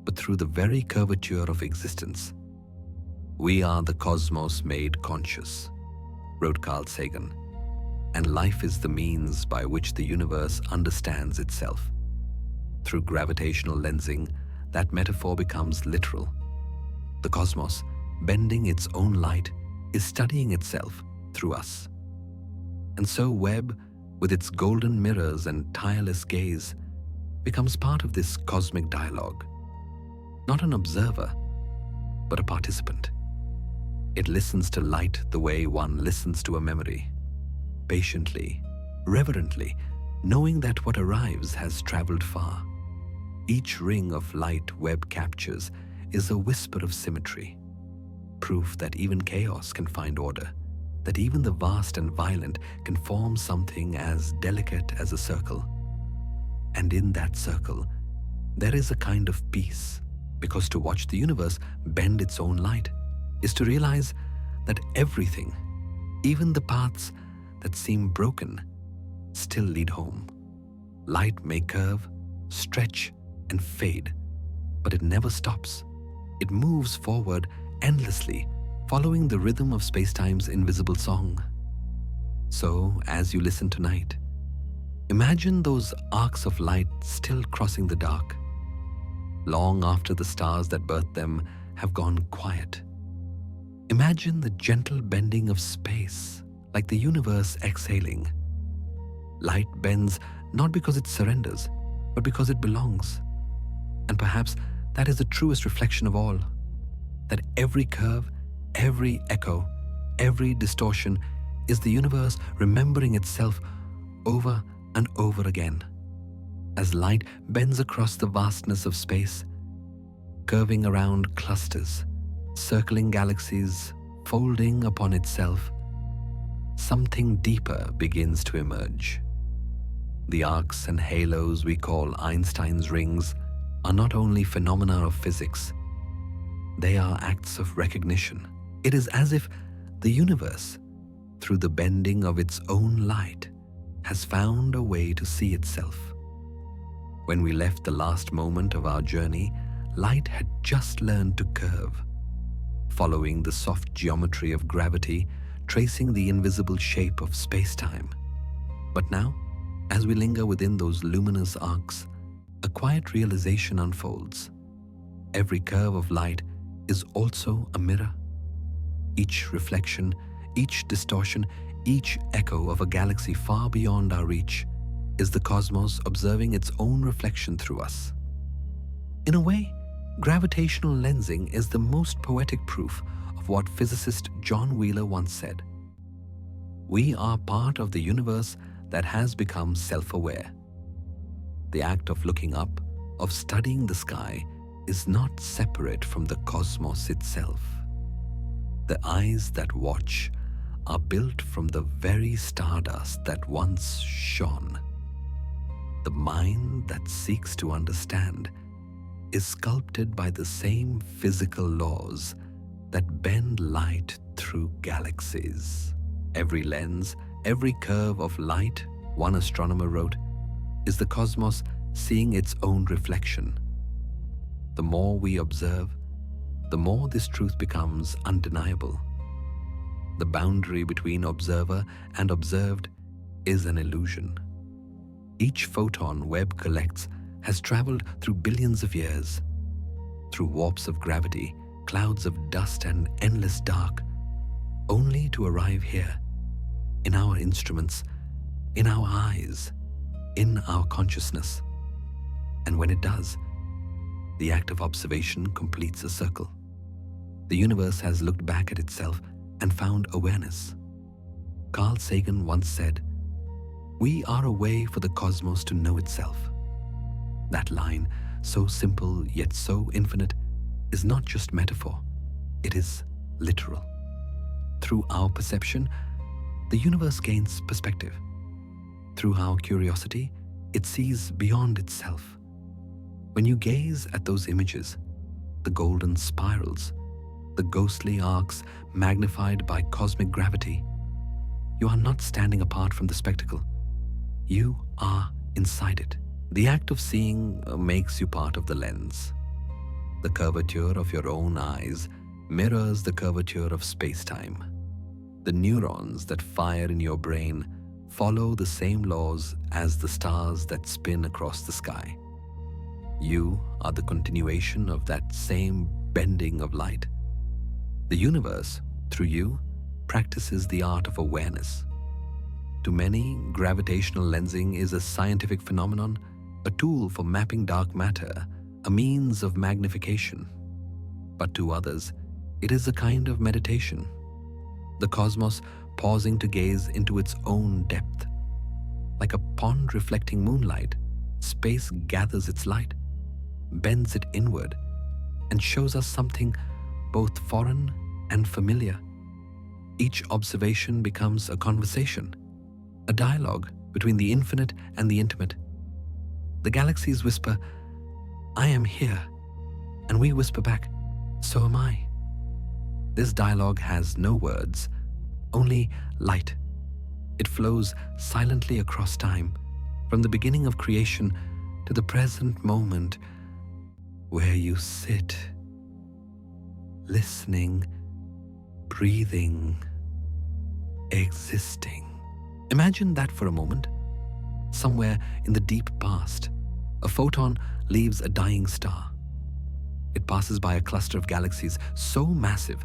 but through the very curvature of existence. We are the cosmos made conscious, wrote Carl Sagan, and life is the means by which the universe understands itself. Through gravitational lensing, that metaphor becomes literal. The cosmos, bending its own light, is studying itself through us. And so Webb, with its golden mirrors and tireless gaze, becomes part of this cosmic dialogue. Not an observer, but a participant. It listens to light the way one listens to a memory, patiently, reverently, knowing that what arrives has traveled far. Each ring of light Webb captures is a whisper of symmetry, proof that even chaos can find order, that even the vast and violent can form something as delicate as a circle. And in that circle, there is a kind of peace, because to watch the universe bend its own light is to realize that everything, even the paths that seem broken, still lead home. Light may curve, stretch, and fade, but it never stops. It moves forward endlessly, following the rhythm of spacetime's invisible song. So, as you listen tonight, imagine those arcs of light still crossing the dark, long after the stars that birthed them have gone quiet. Imagine the gentle bending of space, like the universe exhaling. Light bends not because it surrenders, but because it belongs. And perhaps that is the truest reflection of all, that every curve, every echo, every distortion is the universe remembering itself over and over again. As light bends across the vastness of space, curving around clusters, circling galaxies, folding upon itself, something deeper begins to emerge. The arcs and halos we call Einstein's rings are not only phenomena of physics, they are acts of recognition. It is as if the universe, through the bending of its own light, has found a way to see itself. When we left the last moment of our journey, light had just learned to curve, following the soft geometry of gravity, tracing the invisible shape of space-time. But now, as we linger within those luminous arcs, a quiet realization unfolds. Every curve of light is also a mirror. Each reflection, each distortion, each echo of a galaxy far beyond our reach is the cosmos observing its own reflection through us. In a way, gravitational lensing is the most poetic proof of what physicist John Wheeler once said. We are part of the universe that has become self-aware. The act of looking up, of studying the sky, is not separate from the cosmos itself. The eyes that watch are built from the very stardust that once shone. The mind that seeks to understand is sculpted by the same physical laws that bend light through galaxies. Every lens, every curve of light, one astronomer wrote, is the cosmos seeing its own reflection. The more we observe, the more this truth becomes undeniable. The boundary between observer and observed is an illusion. Each photon Webb collects has traveled through billions of years, through warps of gravity, clouds of dust, and endless dark, only to arrive here, in our instruments, in our eyes, in our consciousness. And when it does, the act of observation completes a circle. The universe has looked back at itself and found awareness. Carl Sagan once said, "We are a way for the cosmos to know itself." That line, so simple yet so infinite, is not just metaphor, it is literal. Through our perception, the universe gains perspective. Through our curiosity, it sees beyond itself. When you gaze at those images, the golden spirals, the ghostly arcs magnified by cosmic gravity, you are not standing apart from the spectacle. You are inside it. The act of seeing makes you part of the lens. The curvature of your own eyes mirrors the curvature of space-time. The neurons that fire in your brain follow the same laws as the stars that spin across the sky. You are the continuation of that same bending of light. The universe, through you, practices the art of awareness. To many, gravitational lensing is a scientific phenomenon, a tool for mapping dark matter, a means of magnification. But to others, it is a kind of meditation. The cosmos pausing to gaze into its own depth. Like a pond reflecting moonlight, space gathers its light, bends it inward, and shows us something both foreign and familiar. Each observation becomes a conversation, a dialogue between the infinite and the intimate. The galaxies whisper, "I am here," and we whisper back, "So am I." This dialogue has no words, only light. It flows silently across time, from the beginning of creation to the present moment, where you sit, listening, breathing, existing. Imagine that for a moment. Somewhere in the deep past, a photon leaves a dying star. It passes by a cluster of galaxies so massive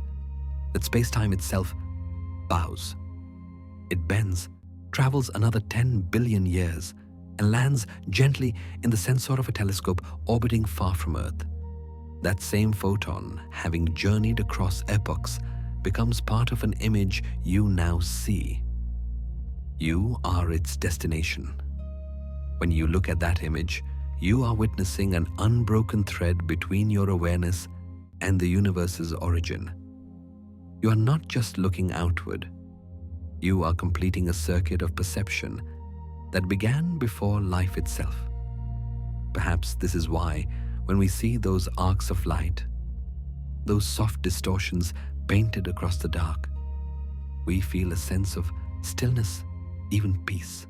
that space-time itself bows. It bends, travels another 10 billion years, and lands gently in the sensor of a telescope orbiting far from Earth. That same photon, having journeyed across epochs, becomes part of an image you now see. You are its destination. When you look at that image, you are witnessing an unbroken thread between your awareness and the universe's origin. You are not just looking outward. You are completing a circuit of perception that began before life itself. Perhaps this is why, when we see those arcs of light, those soft distortions painted across the dark, we feel a sense of stillness, even peace.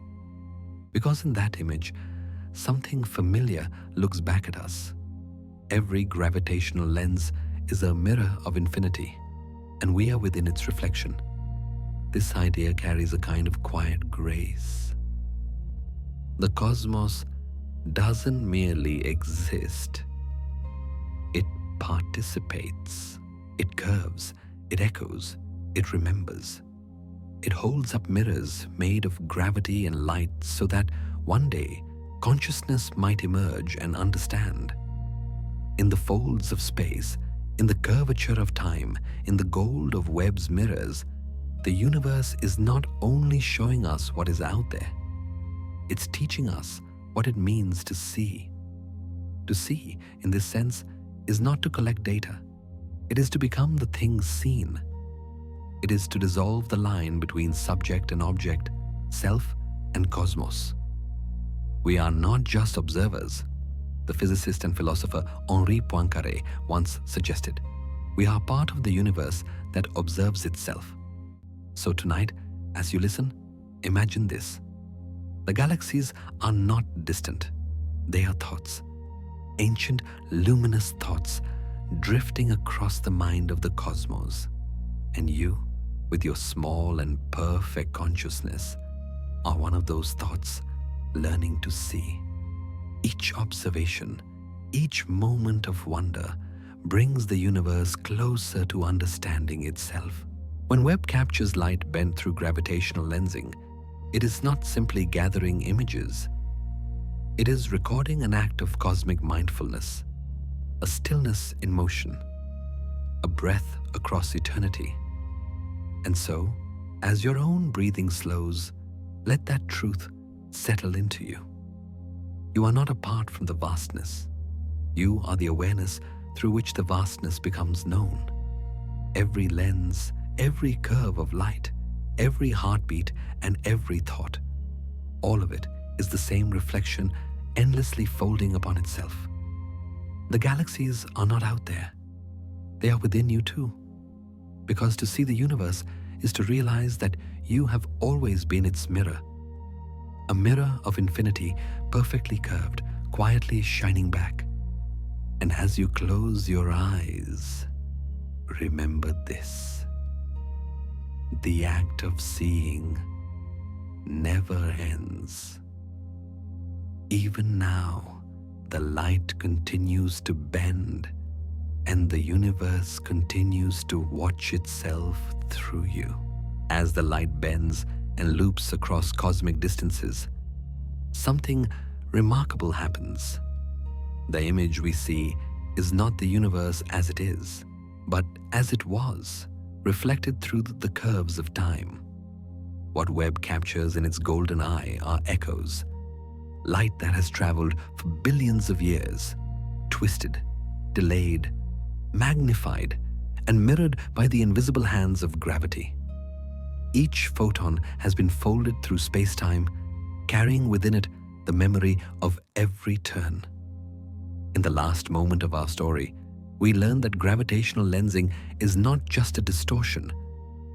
Because in that image, something familiar looks back at us. Every gravitational lens is a mirror of infinity, and we are within its reflection. This idea carries a kind of quiet grace. The cosmos doesn't merely exist. It participates. It curves. It echoes. It remembers. It holds up mirrors made of gravity and light so that one day consciousness might emerge and understand. In the folds of space, in the curvature of time, in the gold of Webb's mirrors, the universe is not only showing us what is out there, it's teaching us what it means to see. To see, in this sense, is not to collect data. It is to become the thing seen. It is to dissolve the line between subject and object, self and cosmos. We are not just observers. The physicist and philosopher Henri Poincaré once suggested, we are part of the universe that observes itself. So tonight, as you listen, imagine this. The galaxies are not distant. They are thoughts. Ancient, luminous thoughts drifting across the mind of the cosmos. And you, with your small and perfect consciousness, are one of those thoughts learning to see. Each observation, each moment of wonder brings the universe closer to understanding itself. When Webb captures light bent through gravitational lensing, it is not simply gathering images. It is recording an act of cosmic mindfulness, a stillness in motion, a breath across eternity. And so, as your own breathing slows, let that truth settle into you. You are not apart from the vastness. You are the awareness through which the vastness becomes known. Every lens, every curve of light, every heartbeat, and every thought, all of it is the same reflection endlessly folding upon itself. The galaxies are not out there. They are within you too. Because to see the universe is to realize that you have always been its mirror. A mirror of infinity, perfectly curved, quietly shining back. And as you close your eyes, remember this. The act of seeing never ends. Even now, the light continues to bend, and the universe continues to watch itself through you. As the light bends and loops across cosmic distances, something remarkable happens. The image we see is not the universe as it is, but as it was, reflected through the curves of time. What Webb captures in its golden eye are echoes, light that has traveled for billions of years, twisted, delayed, magnified, and mirrored by the invisible hands of gravity. Each photon has been folded through space-time, carrying within it the memory of every turn. In the last moment of our story, we learn that gravitational lensing is not just a distortion,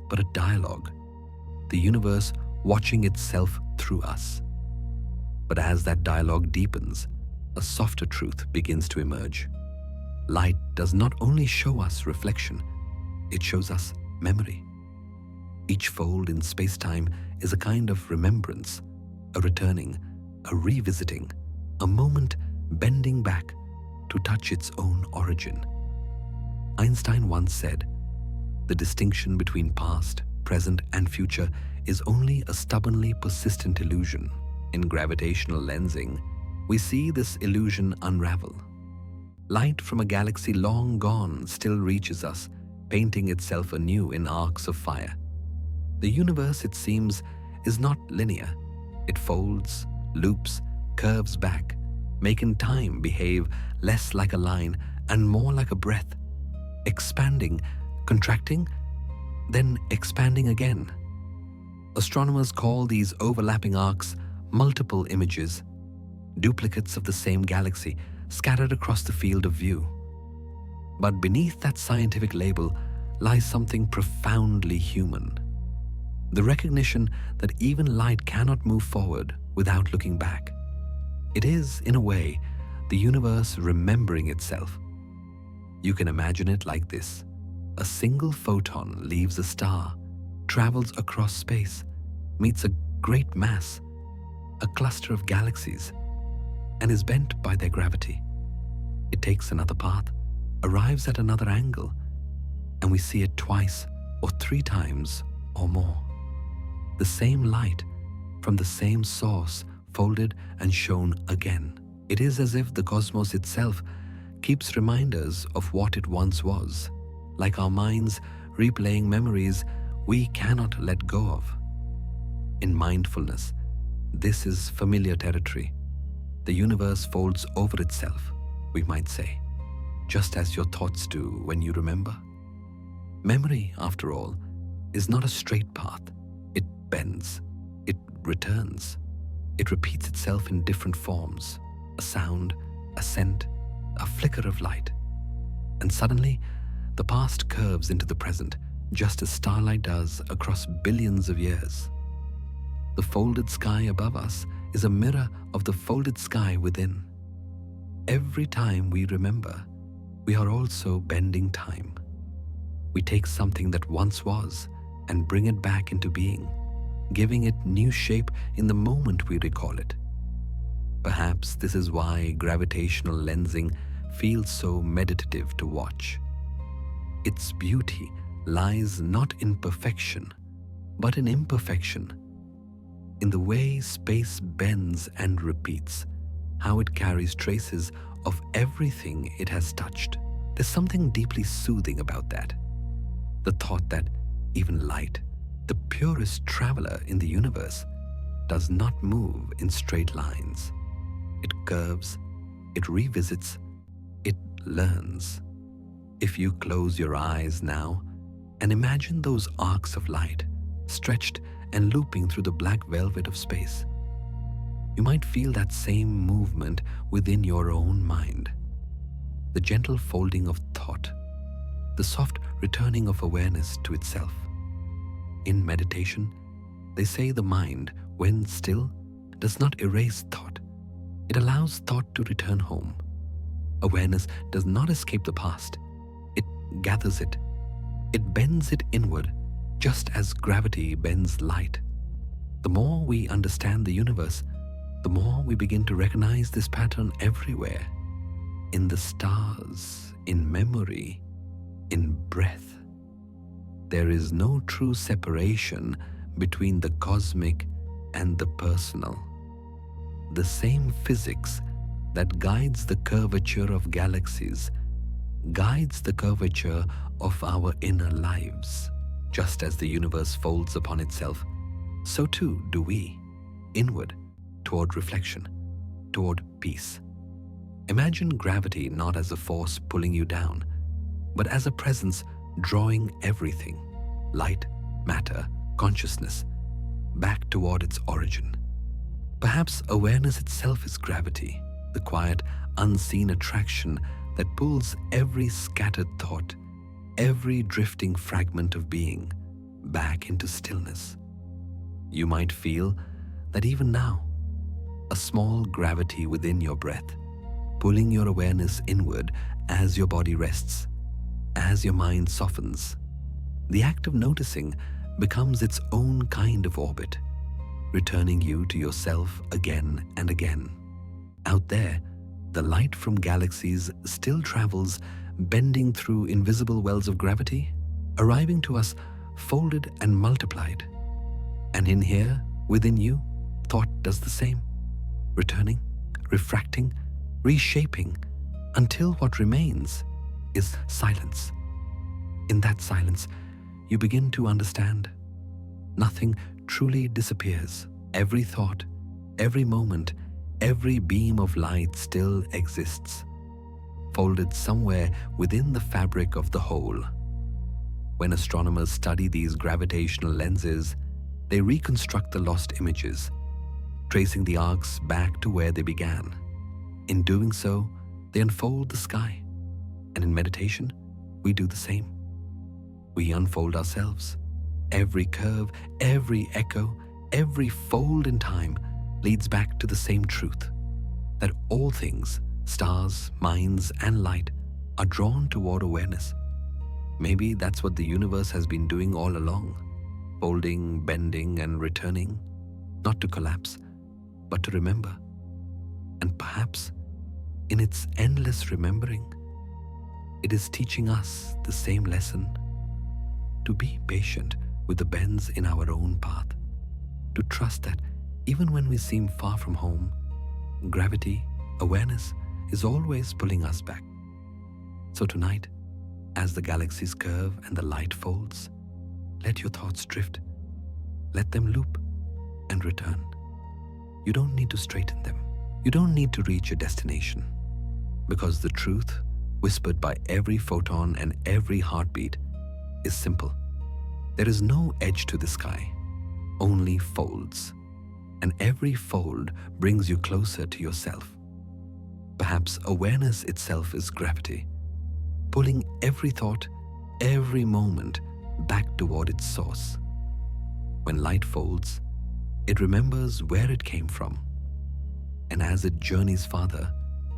but a dialogue, the universe watching itself through us. But as that dialogue deepens, a softer truth begins to emerge. Light does not only show us reflection, it shows us memory. Each fold in space-time is a kind of remembrance, a returning, a revisiting, a moment bending back to touch its own origin. Einstein once said, "The distinction between past, present, and future is only a stubbornly persistent illusion." In gravitational lensing, we see this illusion unravel. Light from a galaxy long gone still reaches us, painting itself anew in arcs of fire. The universe, it seems, is not linear. It folds, loops, curves back, making time behave less like a line and more like a breath, expanding, contracting, then expanding again. Astronomers call these overlapping arcs multiple images, duplicates of the same galaxy scattered across the field of view. But beneath that scientific label lies something profoundly human. The recognition that even light cannot move forward without looking back. It is, in a way, the universe remembering itself. You can imagine it like this. A single photon leaves a star, travels across space, meets a great mass, a cluster of galaxies, and is bent by their gravity. It takes another path, arrives at another angle, and we see it twice or three times or more. The same light from the same source folded and shown again. It is as if the cosmos itself keeps reminders of what it once was, like our minds replaying memories we cannot let go of. In mindfulness, this is familiar territory. The universe folds over itself, we might say, just as your thoughts do when you remember. Memory, after all, is not a straight path. It bends, it returns, it repeats itself in different forms, a sound, a scent, a flicker of light. And suddenly, the past curves into the present, just as starlight does across billions of years. The folded sky above us is a mirror of the folded sky within. Every time we remember, we are also bending time. We take something that once was and bring it back into being, giving it new shape in the moment we recall it. Perhaps this is why gravitational lensing feels so meditative to watch. Its beauty lies not in perfection, but in imperfection, in the way space bends and repeats, how it carries traces of everything it has touched. There's something deeply soothing about that. The thought that even light, the purest traveler in the universe, does not move in straight lines. It curves, it revisits, it learns. If you close your eyes now and imagine those arcs of light stretched and looping through the black velvet of space, you might feel that same movement within your own mind. The gentle folding of thought, the soft returning of awareness to itself. In meditation, they say the mind, when still, does not erase thought. It allows thought to return home. Awareness does not escape the past. It gathers it. It bends it inward, just as gravity bends light. The more we understand the universe, the more we begin to recognize this pattern everywhere. In the stars, in memory, in breath. There is no true separation between the cosmic and the personal. The same physics that guides the curvature of galaxies guides the curvature of our inner lives. Just as the universe folds upon itself, so too do we, inward, toward reflection, toward peace. Imagine gravity not as a force pulling you down, but as a presence drawing everything, light, matter, consciousness, back toward its origin. Perhaps awareness itself is gravity, the quiet, unseen attraction that pulls every scattered thought, every drifting fragment of being, back into stillness. You might feel that even now, a small gravity within your breath, pulling your awareness inward as your body rests, as your mind softens. The act of noticing becomes its own kind of orbit, returning you to yourself again and again. Out there, the light from galaxies still travels, bending through invisible wells of gravity, arriving to us folded and multiplied. And in here, within you, thought does the same, returning, refracting, reshaping, until what remains is silence. In that silence, you begin to understand. Nothing truly disappears. Every thought, every moment, every beam of light still exists, folded somewhere within the fabric of the whole. When astronomers study these gravitational lenses, they reconstruct the lost images, tracing the arcs back to where they began. In doing so, they unfold the sky. And in meditation, we do the same. We unfold ourselves. Every curve, every echo, every fold in time leads back to the same truth, that all things, stars, minds, and light, are drawn toward awareness. Maybe that's what the universe has been doing all along, folding, bending, and returning, not to collapse, but to remember. And perhaps, in its endless remembering, it is teaching us the same lesson: to be patient with the bends in our own path, to trust that even when we seem far from home, gravity, awareness, is always pulling us back. So tonight, as the galaxies curve and the light folds, let your thoughts drift. Let them loop and return. You don't need to straighten them. You don't need to reach a destination, because the truth, whispered by every photon and every heartbeat, is simple. There is no edge to the sky, only folds. And every fold brings you closer to yourself. Perhaps awareness itself is gravity, pulling every thought, every moment back toward its source. When light folds, it remembers where it came from. And as it journeys farther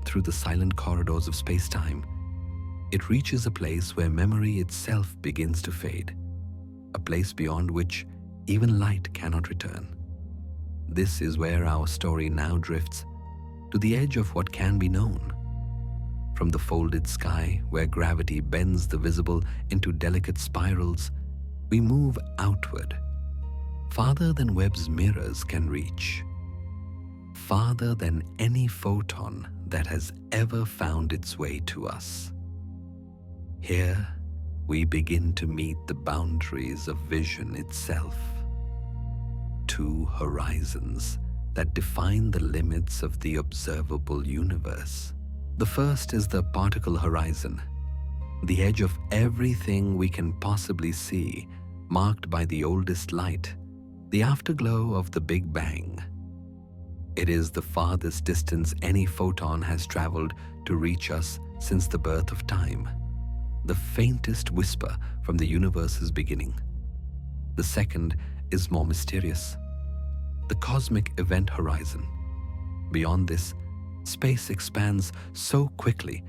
through the silent corridors of space-time, it reaches a place where memory itself begins to fade, a place beyond which even light cannot return. This is where our story now drifts, to the edge of what can be known. From the folded sky, where gravity bends the visible into delicate spirals, we move outward, farther than Webb's mirrors can reach, farther than any photon that has ever found its way to us. Here, we begin to meet the boundaries of vision itself. Two horizons that define the limits of the observable universe. The first is the particle horizon, the edge of everything we can possibly see, marked by the oldest light, the afterglow of the Big Bang. It is the farthest distance any photon has traveled to reach us since the birth of time, the faintest whisper from the universe's beginning. The second is more mysterious, the cosmic event horizon. Beyond this, space expands so quickly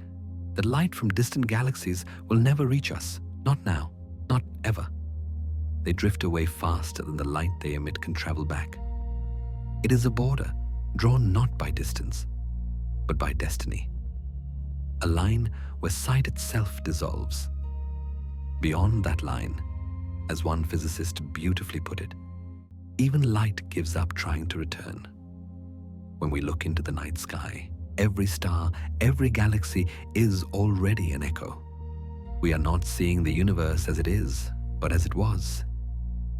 that light from distant galaxies will never reach us, not now, not ever. They drift away faster than the light they emit can travel back. It is a border drawn not by distance, but by destiny. A line where sight itself dissolves. Beyond that line, as one physicist beautifully put it, even light gives up trying to return. When we look into the night sky, every star, every galaxy is already an echo. We are not seeing the universe as it is, but as it was.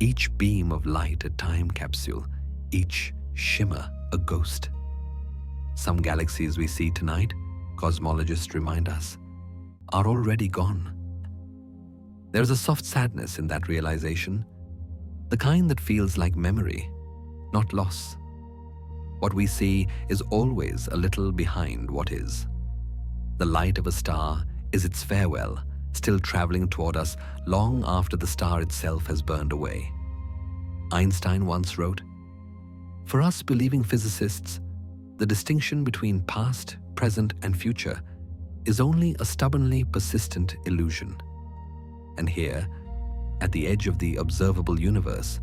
Each beam of light a time capsule, each shimmer a ghost. Some galaxies we see tonight, cosmologists remind us, are already gone. There's a soft sadness in that realization, the kind that feels like memory, not loss. What we see is always a little behind what is. The light of a star is its farewell, still traveling toward us long after the star itself has burned away. Einstein once wrote, "For us believing physicists, the distinction between past, present, and future is only a stubbornly persistent illusion." And here, at the edge of the observable universe,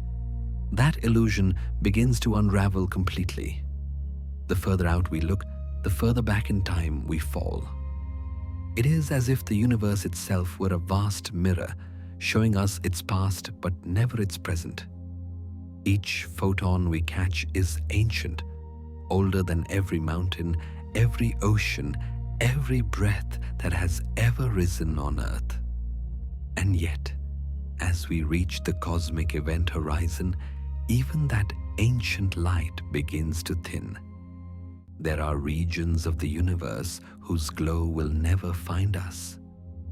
that illusion begins to unravel completely. The further out we look, the further back in time we fall. It is as if the universe itself were a vast mirror, showing us its past but never its present. Each photon we catch is ancient, older than every mountain, every ocean, every breath that has ever risen on Earth. And yet, as we reach the cosmic event horizon, even that ancient light begins to thin. There are regions of the universe whose glow will never find us,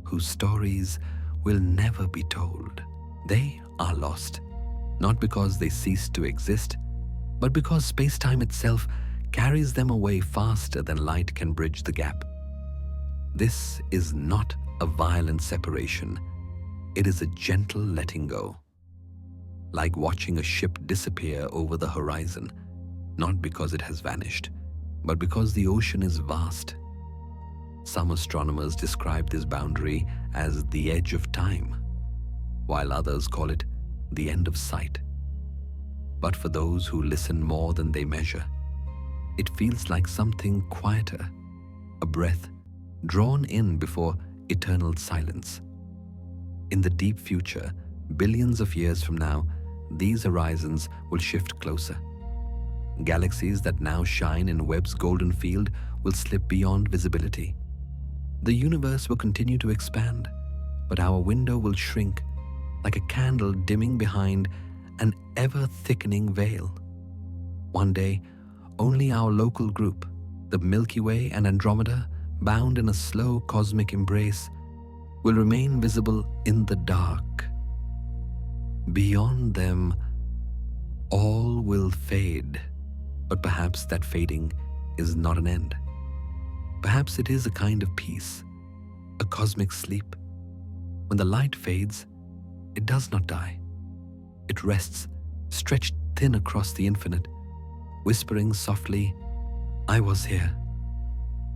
whose stories will never be told. They are lost, not because they cease to exist, but because space-time itself carries them away faster than light can bridge the gap. This is not a violent separation. It is a gentle letting go, like watching a ship disappear over the horizon, not because it has vanished, but because the ocean is vast. Some astronomers describe this boundary as the edge of time, while others call it the end of sight. But for those who listen more than they measure, it feels like something quieter, a breath drawn in before eternal silence. In the deep future, billions of years from now, these horizons will shift closer. Galaxies that now shine in Webb's golden field will slip beyond visibility. The universe will continue to expand, but our window will shrink like a candle dimming behind an ever-thickening veil. One day, only our local group, the Milky Way and Andromeda, bound in a slow cosmic embrace, will remain visible in the dark. Beyond them, all will fade, but perhaps that fading is not an end. Perhaps it is a kind of peace, a cosmic sleep. When the light fades, it does not die. It rests, stretched thin across the infinite, whispering softly, "I was here."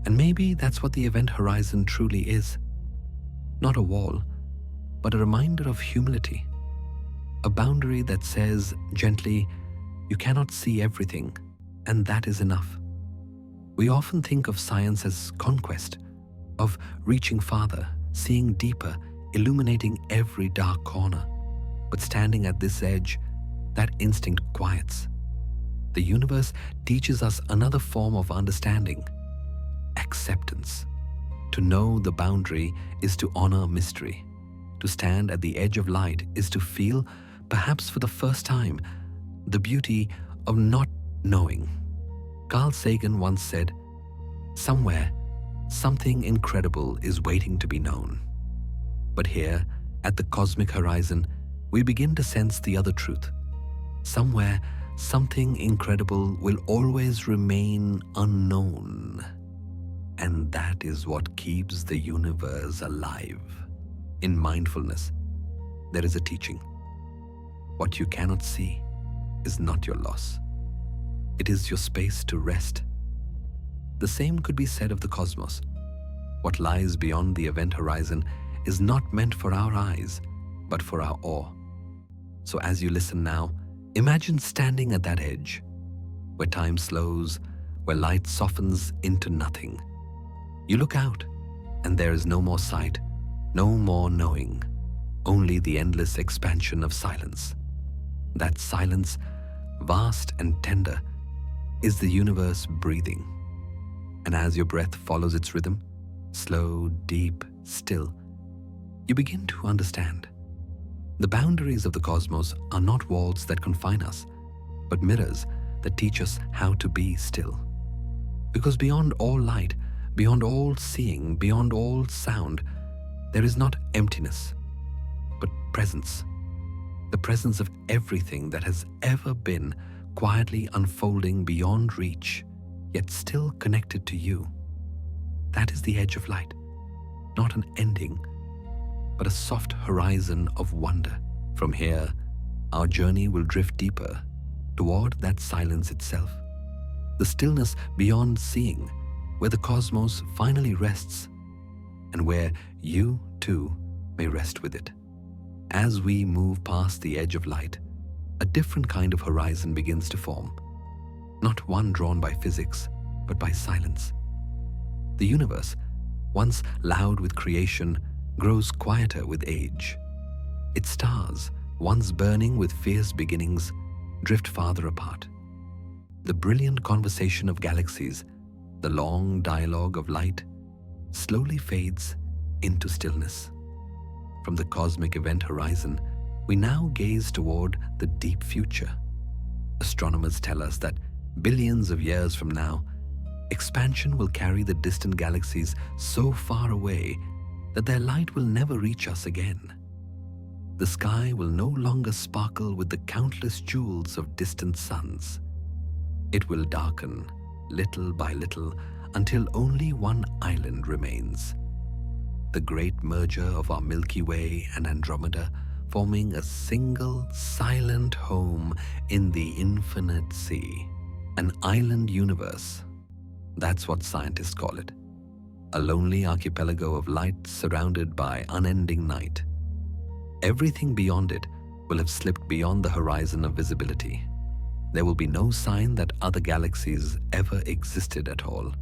And maybe that's what the event horizon truly is. Not a wall, but a reminder of humility. A boundary that says gently, "You cannot see everything, and that is enough." We often think of science as conquest, of reaching farther, seeing deeper, illuminating every dark corner. But standing at this edge, that instinct quiets. The universe teaches us another form of understanding: acceptance. To know the boundary is to honor mystery. To stand at the edge of light is to feel, perhaps for the first time, the beauty of not knowing. Carl Sagan once said, "Somewhere, something incredible is waiting to be known." But here, at the cosmic horizon, we begin to sense the other truth. Somewhere, something incredible will always remain unknown. And that is what keeps the universe alive. In mindfulness, there is a teaching. What you cannot see is not your loss. It is your space to rest. The same could be said of the cosmos. What lies beyond the event horizon is not meant for our eyes, but for our awe. So as you listen now, imagine standing at that edge, where time slows, where light softens into nothing. You look out, and there is no more sight, no more knowing, only the endless expansion of silence. That silence, vast and tender, is the universe breathing. And as your breath follows its rhythm, slow, deep, still, you begin to understand. The boundaries of the cosmos are not walls that confine us, but mirrors that teach us how to be still. Because beyond all light, beyond all seeing, beyond all sound, there is not emptiness, but presence. The presence of everything that has ever been, quietly unfolding beyond reach, yet still connected to you. That is the edge of light, not an ending, but a soft horizon of wonder. From here, our journey will drift deeper toward that silence itself, the stillness beyond seeing, where the cosmos finally rests, and where you, too, may rest with it. As we move past the edge of light, a different kind of horizon begins to form, not one drawn by physics, but by silence. The universe, once loud with creation, grows quieter with age. Its stars, once burning with fierce beginnings, drift farther apart. The brilliant conversation of galaxies, the long dialogue of light, slowly fades into stillness. From the cosmic event horizon, we now gaze toward the deep future. Astronomers tell us that billions of years from now, expansion will carry the distant galaxies so far away that their light will never reach us again. The sky will no longer sparkle with the countless jewels of distant suns. It will darken, little by little, until only one island remains. The great merger of our Milky Way and Andromeda, forming a single silent home in the infinite sea. An island universe. That's what scientists call it. A lonely archipelago of light surrounded by unending night. Everything beyond it will have slipped beyond the horizon of visibility. There will be no sign that other galaxies ever existed at all.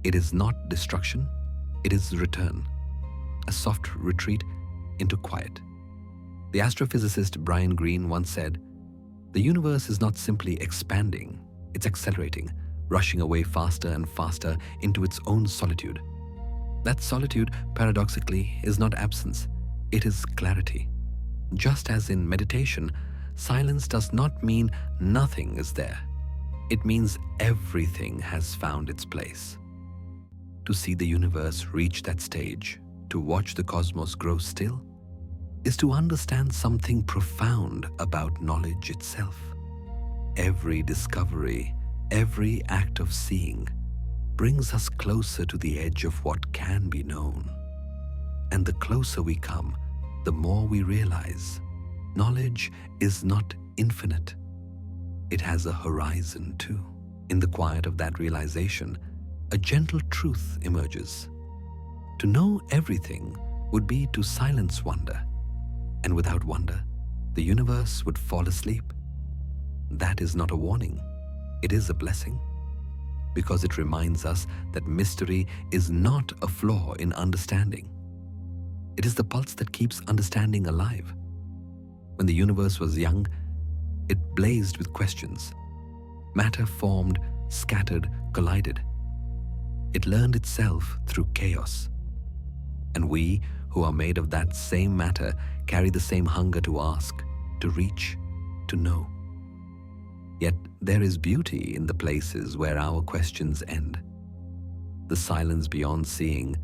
It is not destruction, it is return. A soft retreat into quiet. The astrophysicist Brian Greene once said, "The universe is not simply expanding, it's accelerating, rushing away faster and faster into its own solitude." That solitude, paradoxically, is not absence, it is clarity. Just as in meditation, silence does not mean nothing is there. It means everything has found its place. To see the universe reach that stage, to watch the cosmos grow still, is to understand something profound about knowledge itself. Every discovery, every act of seeing, brings us closer to the edge of what can be known. And the closer we come, the more we realize knowledge is not infinite. It has a horizon too. In the quiet of that realization, a gentle truth emerges. To know everything would be to silence wonder, and without wonder, the universe would fall asleep. That is not a warning, it is a blessing. because it reminds us that mystery is not a flaw in understanding. It is the pulse that keeps understanding alive. When the universe was young, it blazed with questions. Matter formed, scattered, collided. It learned itself through chaos. And we, who are made of that same matter, carry the same hunger to ask, to reach, to know. Yet there is beauty in the places where our questions end. The silence beyond seeing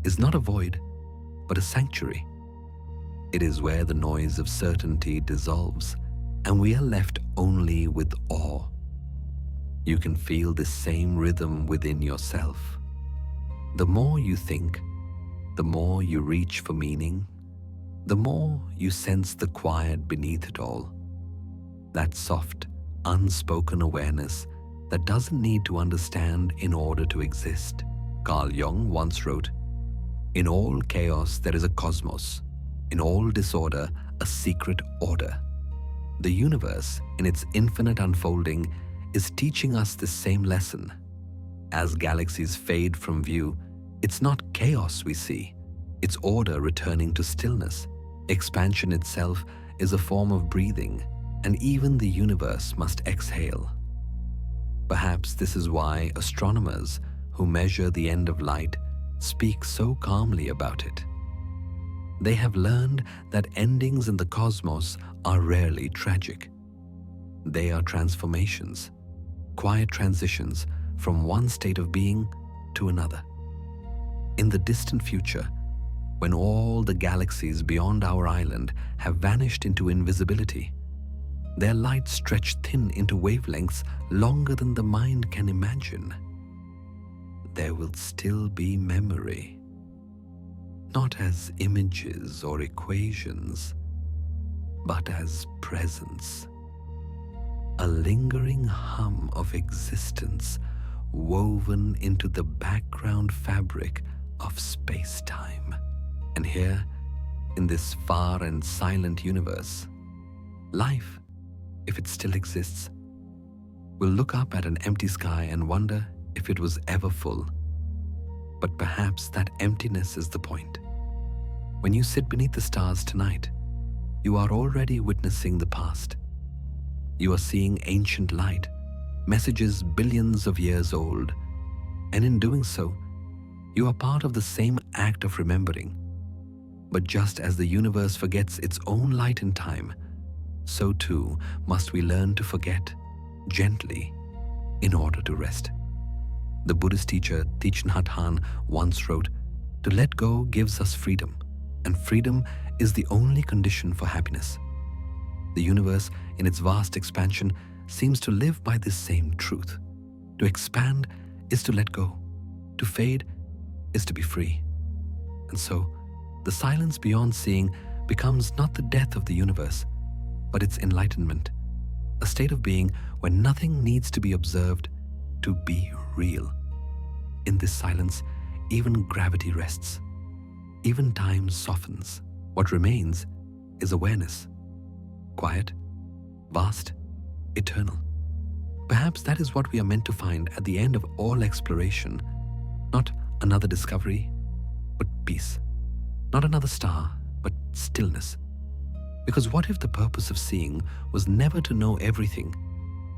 is not a void, but a sanctuary. It is where the noise of certainty dissolves, and we are left only with awe. You can feel this same rhythm within yourself. The more you think, the more you reach for meaning, the more you sense the quiet beneath it all. That soft, unspoken awareness that doesn't need to understand in order to exist. Carl Jung once wrote, "In all chaos there is a cosmos, in all disorder a secret order." The universe, in its infinite unfolding, is teaching us the same lesson. As galaxies fade from view, it's not chaos we see, it's order returning to stillness. Expansion itself is a form of breathing, and even the universe must exhale. Perhaps this is why astronomers who measure the end of light speak so calmly about it. They have learned that endings in the cosmos are rarely tragic. They are transformations, quiet transitions from one state of being to another. In the distant future, when all the galaxies beyond our island have vanished into invisibility, their light stretched thin into wavelengths longer than the mind can imagine, there will still be memory. Not as images or equations, but as presence. A lingering hum of existence woven into the background fabric of space-time. And here, in this far and silent universe, life, if it still exists, will look up at an empty sky and wonder if it was ever full. But perhaps that emptiness is the point. When you sit beneath the stars tonight, you are already witnessing the past. You are seeing ancient light, messages billions of years old, and in doing so, you are part of the same act of remembering. But just as the universe forgets its own light in time, so too must we learn to forget gently in order to rest. The Buddhist teacher Thich Nhat Hanh once wrote, "To let go gives us freedom, and freedom is the only condition for happiness." The universe, in its vast expansion, seems to live by this same truth. To expand is to let go. To fade is to be free. And so, the silence beyond seeing becomes not the death of the universe, but its enlightenment, a state of being where nothing needs to be observed to be real. In this silence, even gravity rests. Even time softens. What remains is awareness. Quiet, vast, eternal. Perhaps that is what we are meant to find at the end of all exploration. Not another discovery, but peace. Not another star, but stillness. Because what if the purpose of seeing was never to know everything,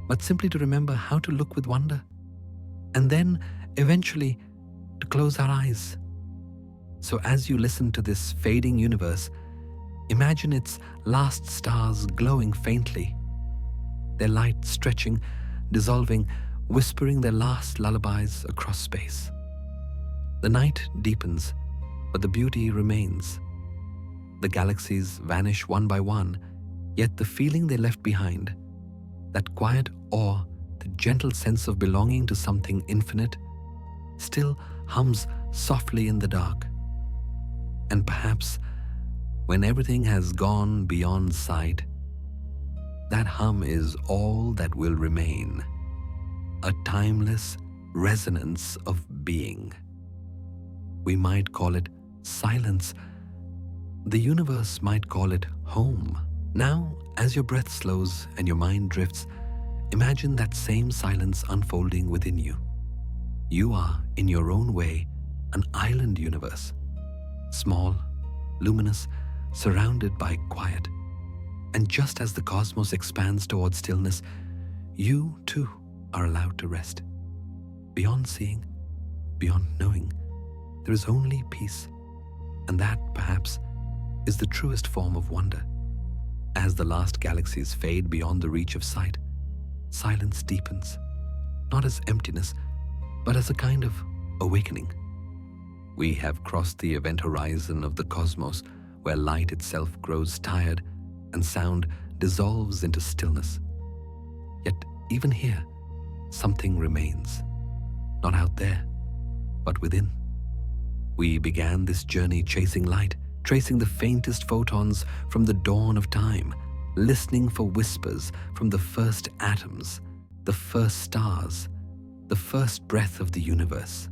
but simply to remember how to look with wonder? And then, eventually, to close our eyes. So as you listen to this fading universe, imagine its last stars glowing faintly, their light stretching, dissolving, whispering their last lullabies across space. The night deepens, but the beauty remains. The galaxies vanish one by one, yet the feeling they left behind, that quiet awe, the gentle sense of belonging to something infinite, still hums softly in the dark. And perhaps, when everything has gone beyond sight, that hum is all that will remain, a timeless resonance of being. We might call it silence. The universe might call it home. Now, as your breath slows and your mind drifts, imagine that same silence unfolding within you. You are, in your own way, an island universe. Small, luminous, surrounded by quiet. And just as the cosmos expands towards stillness, you too are allowed to rest. Beyond seeing, beyond knowing, there is only peace. And that, perhaps, is the truest form of wonder. As the last galaxies fade beyond the reach of sight, silence deepens, not as emptiness, but as a kind of awakening. We have crossed the event horizon of the cosmos, where light itself grows tired and sound dissolves into stillness. Yet even here, something remains, not out there, but within. We began this journey chasing light, tracing the faintest photons from the dawn of time, listening for whispers from the first atoms, the first stars, the first breath of the universe.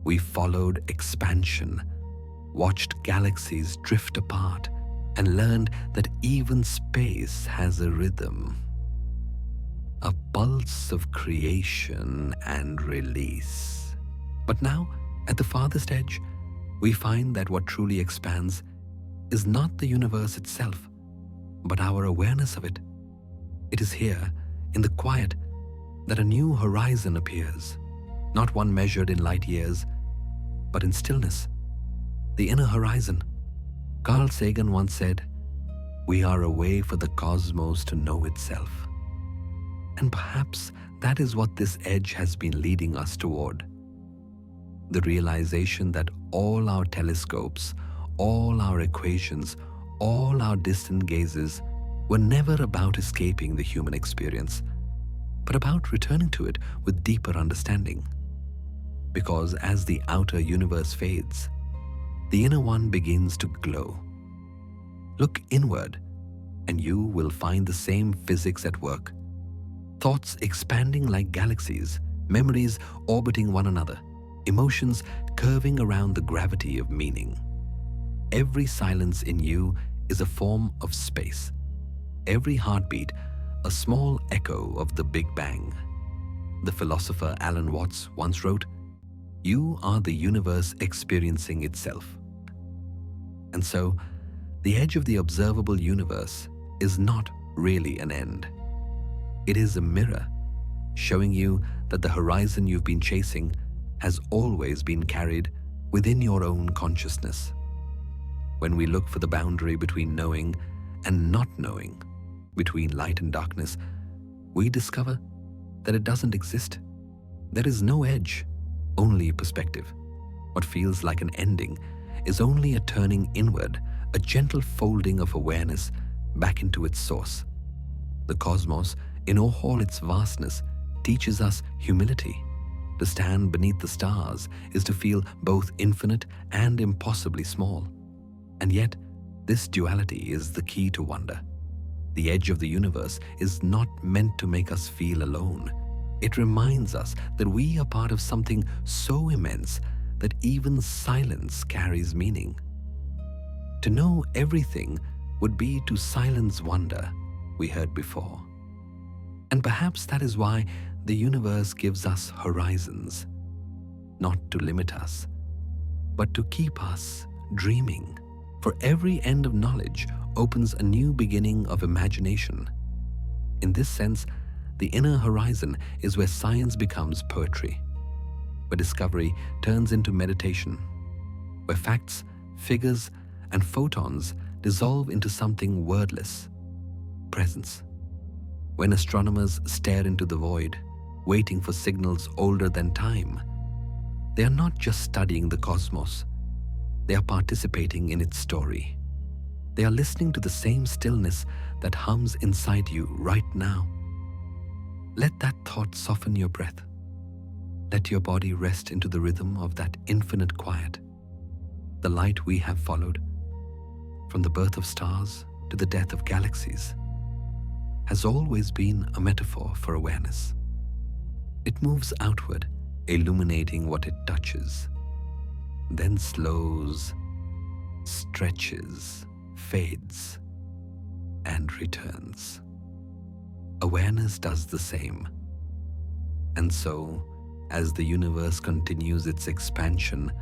We followed expansion, watched galaxies drift apart, and learned that even space has a rhythm, a pulse of creation and release. But now, at the farthest edge, we find that what truly expands is not the universe itself, but our awareness of it. It is here, in the quiet, that a new horizon appears, not one measured in light years, but in stillness, the inner horizon. Carl Sagan once said, "We are a way for the cosmos to know itself." And perhaps that is what this edge has been leading us toward. The realization that all our telescopes, all our equations, all our distant gazes were never about escaping the human experience, but about returning to it with deeper understanding. Because as the outer universe fades, the inner one begins to glow. Look inward, and you will find the same physics at work. Thoughts expanding like galaxies, memories orbiting one another, emotions curving around the gravity of meaning. Every silence in you is a form of space. Every heartbeat, a small echo of the Big Bang. The philosopher Alan Watts once wrote, "You are the universe experiencing itself." And so, the edge of the observable universe is not really an end. It is a mirror, showing you that the horizon you've been chasing has always been carried within your own consciousness. When we look for the boundary between knowing and not knowing, between light and darkness, we discover that it doesn't exist. There is no edge, only perspective. What feels like an ending is only a turning inward, a gentle folding of awareness back into its source. The cosmos, in all its vastness, teaches us humility. To stand beneath the stars is to feel both infinite and impossibly small. And yet, this duality is the key to wonder. The edge of the universe is not meant to make us feel alone. It reminds us that we are part of something so immense that even silence carries meaning. To know everything would be to silence wonder, we heard before. And perhaps that is why the universe gives us horizons, not to limit us, but to keep us dreaming. For every end of knowledge opens a new beginning of imagination. In this sense, the inner horizon is where science becomes poetry, where discovery turns into meditation, where facts, figures, and photons dissolve into something wordless, presence. When astronomers stare into the void, waiting for signals older than time, they are not just studying the cosmos, they are participating in its story. They are listening to the same stillness that hums inside you right now. Let that thought soften your breath. Let your body rest into the rhythm of that infinite quiet. The light we have followed, from the birth of stars to the death of galaxies, has always been a metaphor for awareness. It moves outward, illuminating what it touches, then slows, stretches, fades, and returns. Awareness does the same. And so, As the universe continues its expansion,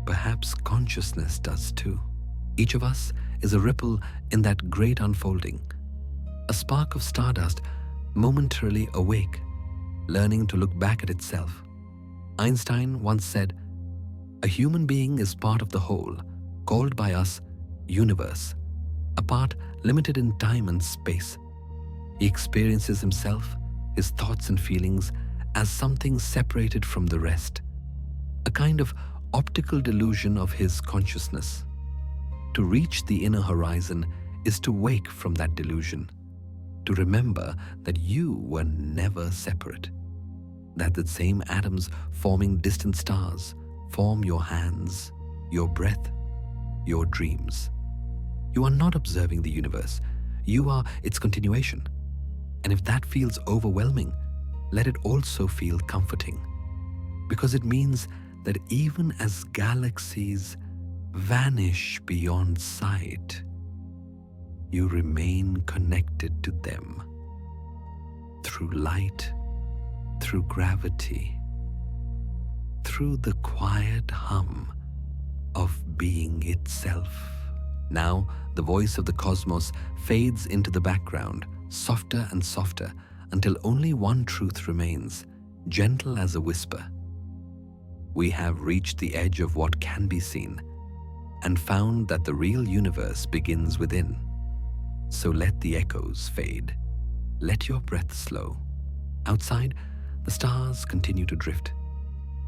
perhaps consciousness does too. Each of us is a ripple in that great unfolding, a spark of stardust momentarily awake, learning to look back at itself. Einstein once said, "A human being is part of the whole, called by us universe, a part limited in time and space." He experiences himself, his thoughts and feelings, as something separated from the rest, a kind of optical delusion of his consciousness. To reach the inner horizon is to wake from that delusion, to remember that you were never separate, that the same atoms forming distant stars form your hands, your breath, your dreams. You are not observing the universe, you are its continuation. And if that feels overwhelming, let it also feel comforting, because it means that even as galaxies vanish beyond sight, you remain connected to them through light, through gravity, through the quiet hum of being itself. Now, the voice of the cosmos fades into the background, softer and softer, until only one truth remains, gentle as a whisper. We have reached the edge of what can be seen, and found that the real universe begins within. So let the echoes fade. Let your breath slow. Outside, the stars continue to drift,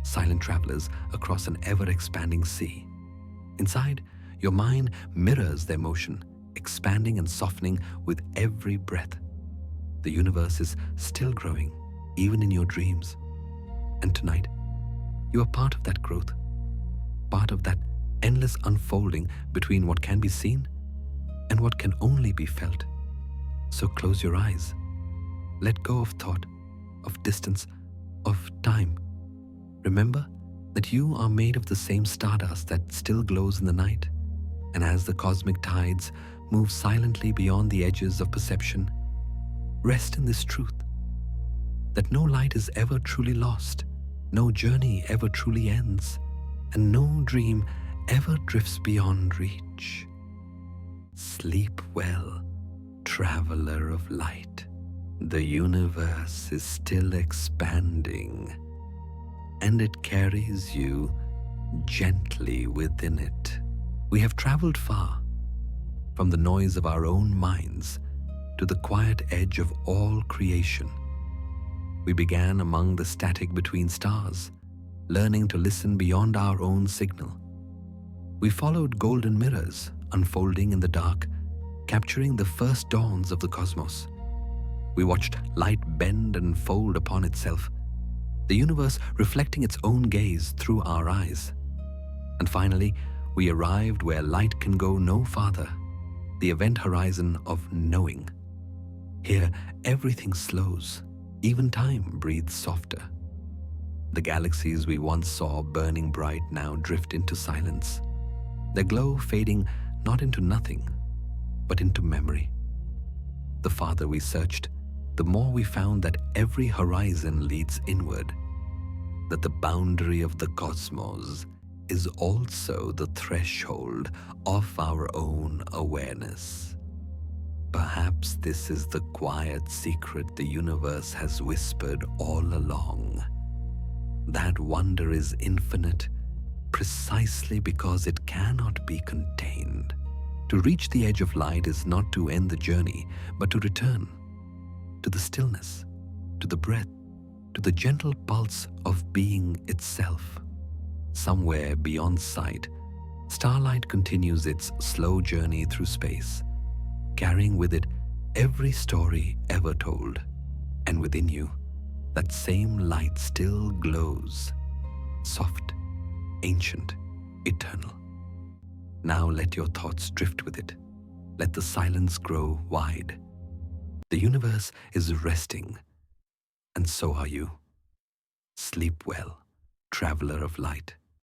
silent travelers across an ever-expanding sea. Inside, your mind mirrors their motion, expanding and softening with every breath. The universe is still growing, even in your dreams. And tonight, you are part of that growth, part of that endless unfolding between what can be seen and what can only be felt. So close your eyes. Let go of thought, of distance, of time. Remember that you are made of the same stardust that still glows in the night. And as the cosmic tides move silently beyond the edges of perception, rest in this truth, that no light is ever truly lost, no journey ever truly ends, and no dream ever drifts beyond reach. Sleep well, traveler of light. The universe is still expanding, and it carries you gently within it. We have traveled far, from the noise of our own minds to the quiet edge of all creation. We began among the static between stars, learning to listen beyond our own signal. We followed golden mirrors unfolding in the dark, capturing the first dawns of the cosmos. We watched light bend and fold upon itself, the universe reflecting its own gaze through our eyes. And finally, we arrived where light can go no farther, the event horizon of knowing. Here, everything slows, even time breathes softer. The galaxies we once saw burning bright now drift into silence, their glow fading not into nothing, but into memory. The farther we searched, the more we found that every horizon leads inward, that the boundary of the cosmos is also the threshold of our own awareness. Perhaps this is the quiet secret the universe has whispered all along. That wonder is infinite precisely because it cannot be contained. To reach the edge of light is not to end the journey, but to return to the stillness, to the breath, to the gentle pulse of being itself. Somewhere beyond sight, starlight continues its slow journey through space, carrying with it every story ever told. And within you, that same light still glows, soft, ancient, eternal. Now let your thoughts drift with it. Let the silence grow wide. The universe is resting, and so are you. Sleep well, traveler of light.